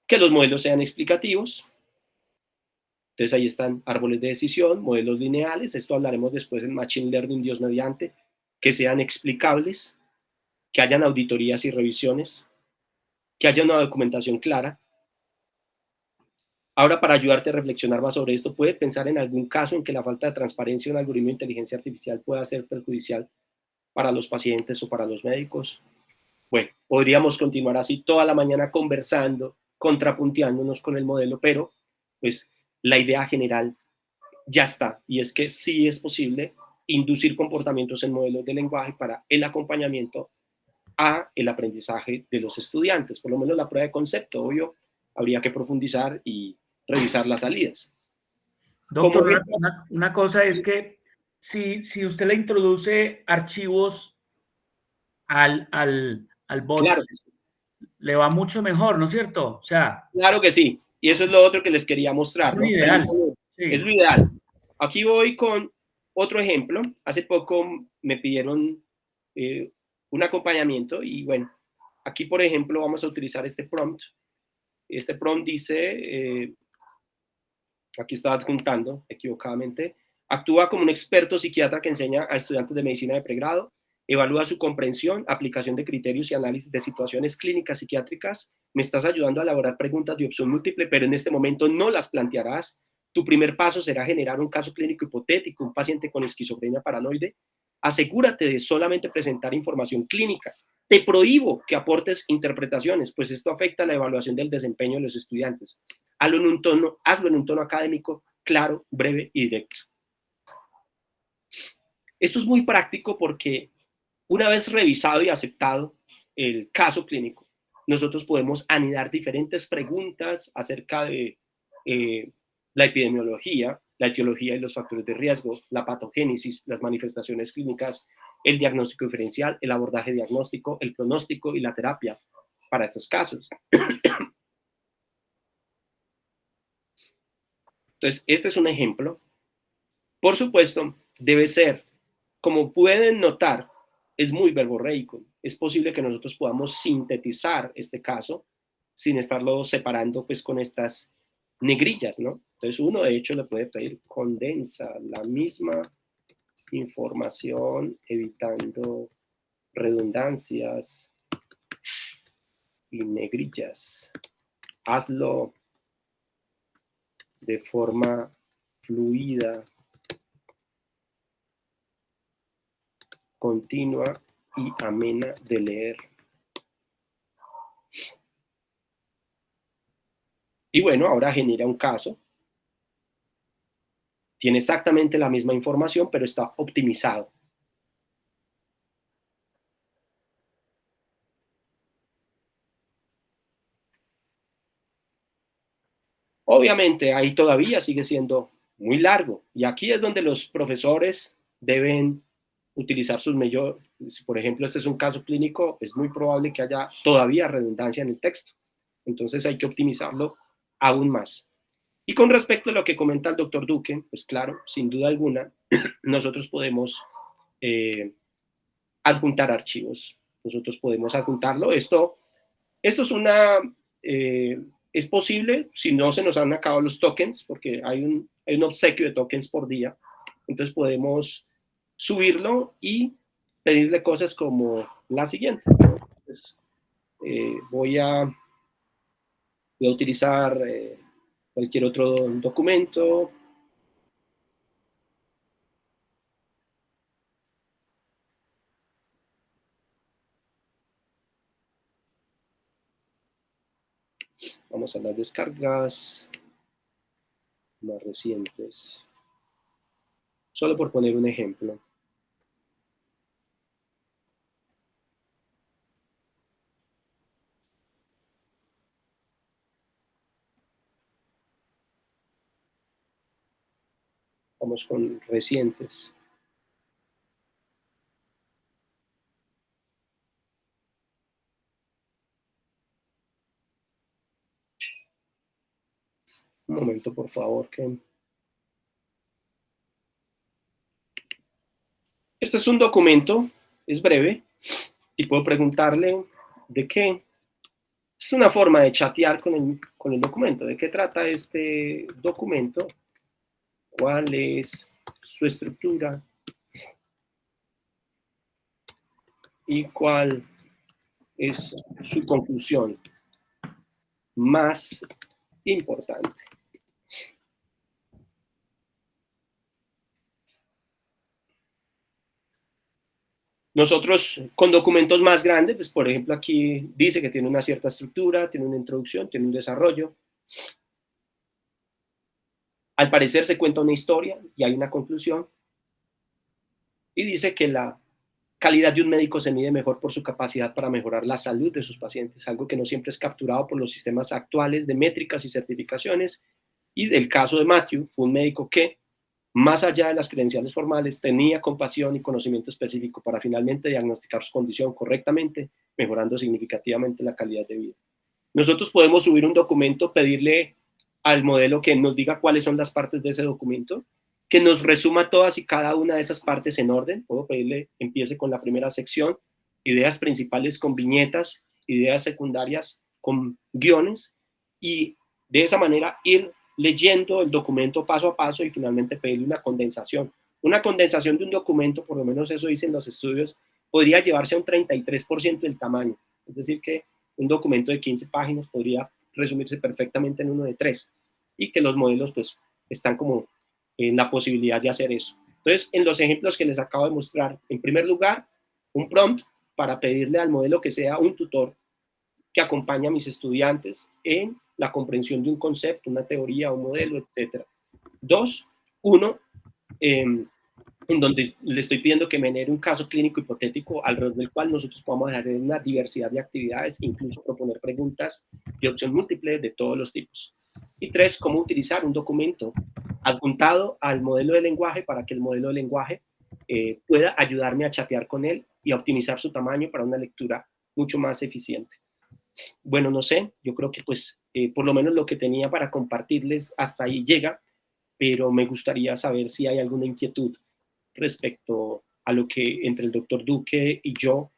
Que los modelos sean explicativos. Entonces ahí están árboles de decisión, modelos lineales, esto hablaremos después en Machine Learning, Dios mediante, que sean explicables, que hayan auditorías y revisiones, que haya una documentación clara, Ahora, para ayudarte a reflexionar más sobre esto, ¿puedes pensar en algún caso en que la falta de transparencia en un algoritmo de inteligencia artificial pueda ser perjudicial para los pacientes o para los médicos? Bueno, podríamos continuar así toda la mañana conversando, contrapunteándonos con el modelo, pero pues la idea general ya está, y es que sí es posible inducir comportamientos en modelos de lenguaje para el acompañamiento a el aprendizaje de los estudiantes, por lo menos la prueba de concepto. Obvio, habría que profundizar y revisar las salidas. Doctor, una cosa es que si usted le introduce archivos al bot, claro que sí, le va mucho mejor, ¿no es cierto? O sea, claro que sí, y eso es lo otro que les quería mostrar, es ¿no? ideal. Es lo ideal. Aquí voy con otro ejemplo. Hace poco me pidieron un acompañamiento y bueno, aquí por ejemplo vamos a utilizar este prompt. Este prompt dice, aquí estaba adjuntando equivocadamente, actúa como un experto psiquiatra que enseña a estudiantes de medicina de pregrado, evalúa su comprensión, aplicación de criterios y análisis de situaciones clínicas psiquiátricas. Me estás ayudando a elaborar preguntas de opción múltiple, pero en este momento no las plantearás. Tu primer paso será generar un caso clínico hipotético, un paciente con esquizofrenia paranoide. Asegúrate de solamente presentar información clínica. Te prohíbo que aportes interpretaciones, pues esto afecta la evaluación del desempeño de los estudiantes. Hazlo en un tono académico, claro, breve y directo. Esto es muy práctico porque una vez revisado y aceptado el caso clínico, nosotros podemos anidar diferentes preguntas acerca de la epidemiología, la etiología y los factores de riesgo, la patogénesis, las manifestaciones clínicas, el diagnóstico diferencial, el abordaje diagnóstico, el pronóstico y la terapia para estos casos. Entonces, este es un ejemplo. Por supuesto, debe ser, como pueden notar, es muy verborreico. Es posible que nosotros podamos sintetizar este caso sin estarlo separando pues con estas negrillas, ¿no? Entonces uno de hecho le puede pedir condensa la misma información evitando redundancias y negrillas. Hazlo de forma fluida, continua y amena de leer. Y bueno, ahora genera un caso. Tiene exactamente la misma información, pero está optimizado. Obviamente, ahí todavía sigue siendo muy largo. Y aquí es donde los profesores deben utilizar sus mayores. Si, por ejemplo, este es un caso clínico, es muy probable que haya todavía redundancia en el texto. Entonces hay que optimizarlo aún más. Y con respecto a lo que comenta el doctor Duque, pues claro, sin duda alguna, nosotros podemos adjuntar archivos. Nosotros podemos adjuntarlo. Esto es es posible si no se nos han acabado los tokens, porque hay un obsequio de tokens por día. Entonces podemos subirlo y pedirle cosas como la siguiente. Entonces, voy a utilizar cualquier otro documento. Vamos a las descargas más recientes. Solo por poner un ejemplo. Vamos con recientes. Un momento, por favor, que... Este es un documento, es breve, y puedo preguntarle de qué. Es una forma de chatear con el documento. ¿De qué trata este documento? ¿Cuál es su estructura? ¿Y cuál es su conclusión más importante? Nosotros con documentos más grandes, pues por ejemplo aquí dice que tiene una cierta estructura, tiene una introducción, tiene un desarrollo. Al parecer se cuenta una historia y hay una conclusión. Y dice que la calidad de un médico se mide mejor por su capacidad para mejorar la salud de sus pacientes, algo que no siempre es capturado por los sistemas actuales de métricas y certificaciones. Y del caso de Matthew, fue un médico que, más allá de las credenciales formales, tenía compasión y conocimiento específico para finalmente diagnosticar su condición correctamente, mejorando significativamente la calidad de vida. Nosotros podemos subir un documento, pedirle al modelo que nos diga cuáles son las partes de ese documento, que nos resuma todas y cada una de esas partes en orden. Puedo pedirle, empiece con la primera sección, ideas principales con viñetas, ideas secundarias con guiones, y de esa manera ir leyendo el documento paso a paso y finalmente pedirle una condensación. Una condensación de un documento, por lo menos eso dicen los estudios, podría llevarse a un 33% del tamaño. Es decir, que un documento de 15 páginas podría resumirse perfectamente en uno de 3, y que los modelos pues están como en la posibilidad de hacer eso. Entonces, en los ejemplos que les acabo de mostrar, en primer lugar, un prompt para pedirle al modelo que sea un tutor que acompañe a mis estudiantes en la comprensión de un concepto, una teoría, un modelo, etc. 2, uno, en donde le estoy pidiendo que me genere un caso clínico hipotético alrededor del cual nosotros podamos hacer una diversidad de actividades, incluso proponer preguntas de opción múltiple de todos los tipos. Y 3, cómo utilizar un documento adjuntado al modelo de lenguaje para que el modelo de lenguaje pueda ayudarme a chatear con él y a optimizar su tamaño para una lectura mucho más eficiente. Bueno, no sé, yo creo que pues por lo menos lo que tenía para compartirles hasta ahí llega, pero me gustaría saber si hay alguna inquietud respecto a lo que entre el doctor Duque y yo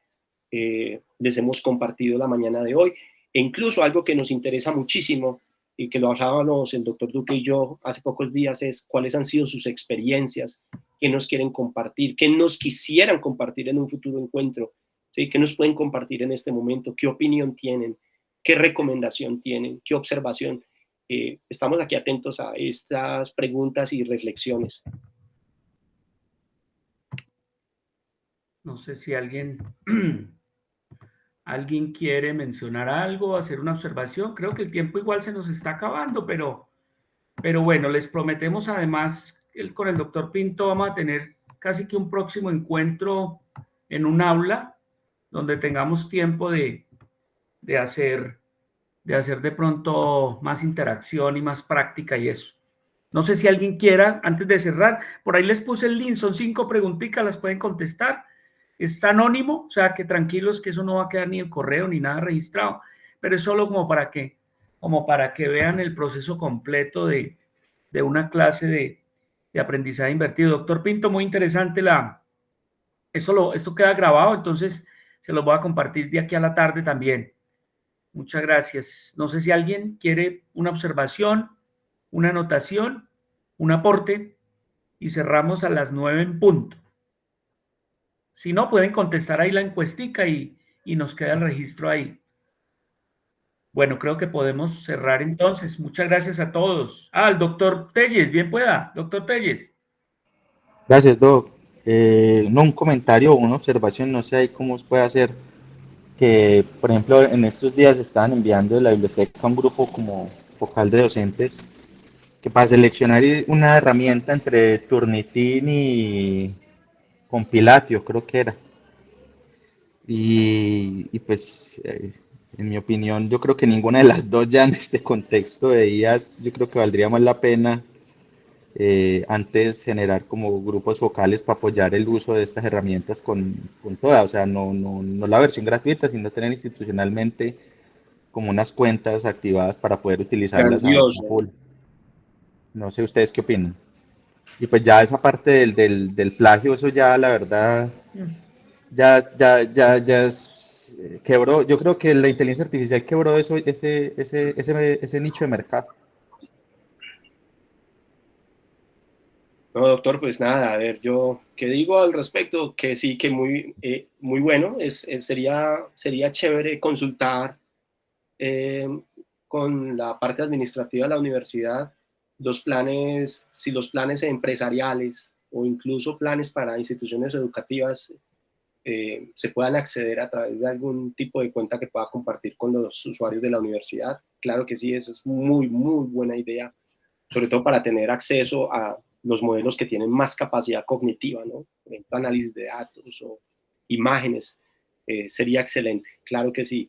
les hemos compartido la mañana de hoy, e incluso algo que nos interesa muchísimo y que lo hablábamos el doctor Duque y yo hace pocos días es cuáles han sido sus experiencias, qué nos quieren compartir, qué nos quisieran compartir en un futuro encuentro, ¿sí? ¿Qué nos pueden compartir en este momento? ¿Qué opinión tienen? ¿Qué recomendación tienen? ¿Qué observación? Estamos aquí atentos a estas preguntas y reflexiones. No sé si alguien quiere mencionar algo, hacer una observación. Creo que el tiempo igual se nos está acabando, pero bueno, les prometemos además con el doctor Pinto vamos a tener casi que un próximo encuentro en un aula donde tengamos tiempo de hacer de pronto más interacción y más práctica y eso. No sé si alguien quiera, antes de cerrar, por ahí les puse el link, son 5 preguntitas, las pueden contestar. Está anónimo, o sea que tranquilos que eso no va a quedar ni en correo ni nada registrado, pero es solo como para que vean el proceso completo de una clase de aprendizaje invertido. Doctor Pinto, muy interesante esto queda grabado, entonces se los voy a compartir de aquí a la tarde también. Muchas gracias. No sé si alguien quiere una observación, una anotación, un aporte, y cerramos a las 9 en punto. Si no, pueden contestar ahí la encuestica y nos queda el registro ahí. Bueno, creo que podemos cerrar entonces. Muchas gracias a todos. El doctor Telles, bien pueda. Doctor Telles. Gracias, Doc. No, un comentario o una observación, no sé ahí cómo se puede hacer, que por ejemplo en estos días estaban enviando de la biblioteca a un grupo como vocal de docentes que para seleccionar una herramienta entre Turnitin y Compilatio, creo que era. Y pues, en mi opinión, yo creo que ninguna de las dos ya en este contexto de IAS, yo creo que valdría más la pena antes generar como grupos focales para apoyar el uso de estas herramientas con todas, o sea, no la versión gratuita, sino tener institucionalmente como unas cuentas activadas para poder utilizarlas a full. No sé ustedes qué opinan. Y pues ya esa parte del plagio, eso ya la verdad, ya es, quebró, yo creo que la inteligencia artificial quebró ese nicho de mercado. No, doctor, pues nada, a ver, yo, ¿qué digo al respecto? Que sí, que muy bueno, sería chévere consultar con la parte administrativa de la universidad los planes, si los planes empresariales o incluso planes para instituciones educativas se puedan acceder a través de algún tipo de cuenta que pueda compartir con los usuarios de la universidad. Claro que sí, eso es muy, muy buena idea, sobre todo para tener acceso a los modelos que tienen más capacidad cognitiva, ¿no? Por ejemplo, análisis de datos o imágenes, sería excelente, claro que sí.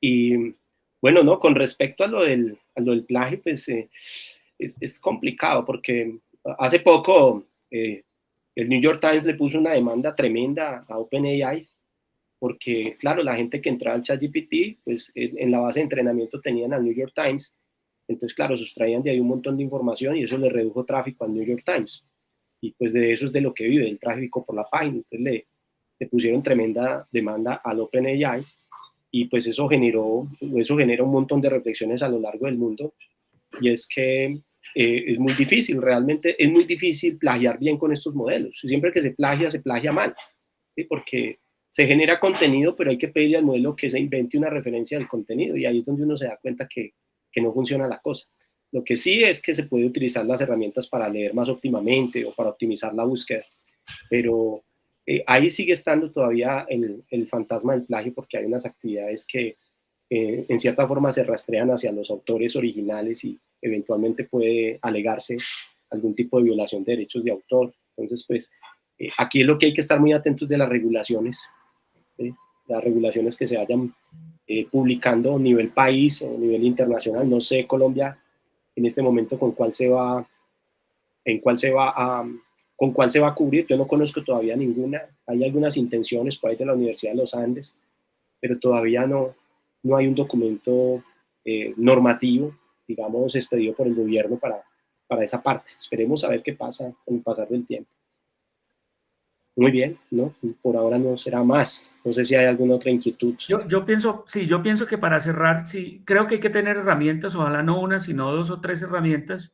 Y bueno, ¿no? Con respecto a lo del plagio, pues es complicado porque hace poco el New York Times le puso una demanda tremenda a OpenAI porque, claro, la gente que entraba al ChatGPT, pues en la base de entrenamiento tenían al New York Times, entonces, claro, sustraían de ahí un montón de información y eso le redujo tráfico al New York Times. Y pues de eso es de lo que vive, el tráfico por la página. Entonces le pusieron tremenda demanda al OpenAI y pues eso genera un montón de reflexiones a lo largo del mundo. Y es que es muy difícil, realmente es muy difícil plagiar bien con estos modelos. Siempre que se plagia mal, ¿sí? Porque se genera contenido, pero hay que pedirle al modelo que se invente una referencia del contenido y ahí es donde uno se da cuenta que no funciona la cosa. Lo que sí es que se puede utilizar las herramientas para leer más óptimamente o para optimizar la búsqueda, pero ahí sigue estando todavía el fantasma del plagio porque hay unas actividades que en cierta forma se rastrean hacia los autores originales y eventualmente puede alegarse algún tipo de violación de derechos de autor. Entonces, pues, aquí es lo que hay que estar muy atentos de las regulaciones, las regulaciones que se vayan publicando a nivel país o a nivel internacional. No sé Colombia en este momento con cuál se va a cubrir. Yo no conozco todavía ninguna. Hay algunas intenciones por ahí de la Universidad de los Andes, pero todavía no hay un documento normativo, digamos, expedido por el gobierno para esa parte. Esperemos a ver qué pasa con el pasar del tiempo. Muy bien, ¿no? Por ahora no será más. No sé si hay alguna otra inquietud. Yo pienso que para cerrar, sí, creo que hay que tener herramientas, ojalá no una, sino 2 o 3 herramientas.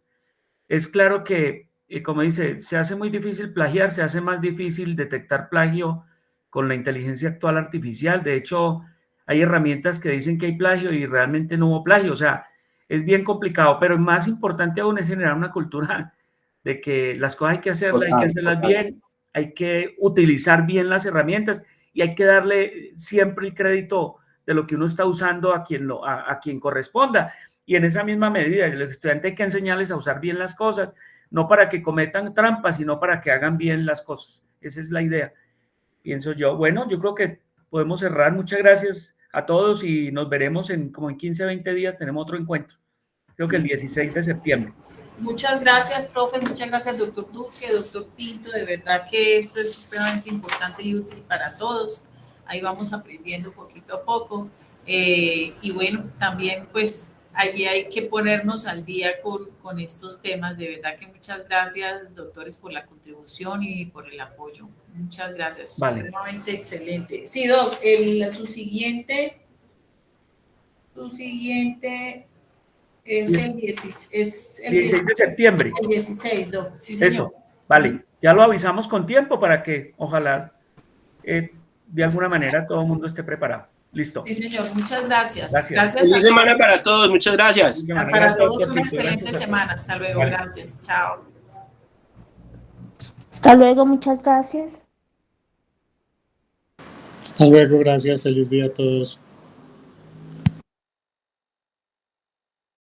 Es claro que, como dice, se hace muy difícil plagiar, se hace más difícil detectar plagio con la inteligencia actual artificial. De hecho, hay herramientas que dicen que hay plagio y realmente no hubo plagio. O sea, es bien complicado, pero más importante aún es generar una cultura de que las cosas hay que hacerlas bien, hay que utilizar bien las herramientas y hay que darle siempre el crédito de lo que uno está usando a quien corresponda. Y en esa misma medida, el estudiante hay que enseñarles a usar bien las cosas, no para que cometan trampas, sino para que hagan bien las cosas. Esa es la idea, pienso yo. Bueno, yo creo que podemos cerrar. Muchas gracias a todos y nos veremos como en 15, 20 días. Tenemos otro encuentro. Creo que el 16 de septiembre. Muchas gracias, profe, muchas gracias, doctor Duque, doctor Pinto, de verdad que esto es supremamente importante y útil para todos. Ahí vamos aprendiendo poquito a poco. Y bueno, también pues allí hay que ponernos al día con estos temas. De verdad que muchas gracias, doctores, por la contribución y por el apoyo. Muchas gracias, vale. Supremamente excelente. Sí, Doc, su siguiente es el 16 de septiembre. El 16, Doc. Sí, señor. Eso, vale. Ya lo avisamos con tiempo para que ojalá de alguna manera todo el mundo esté preparado. Listo. Sí, señor. Muchas gracias. Feliz semana para todos. Muchas gracias. Para todos una excelente semana. Hasta luego. Vale. Gracias. Chao. Hasta luego. Muchas gracias. Hasta luego. Gracias. Feliz día a todos.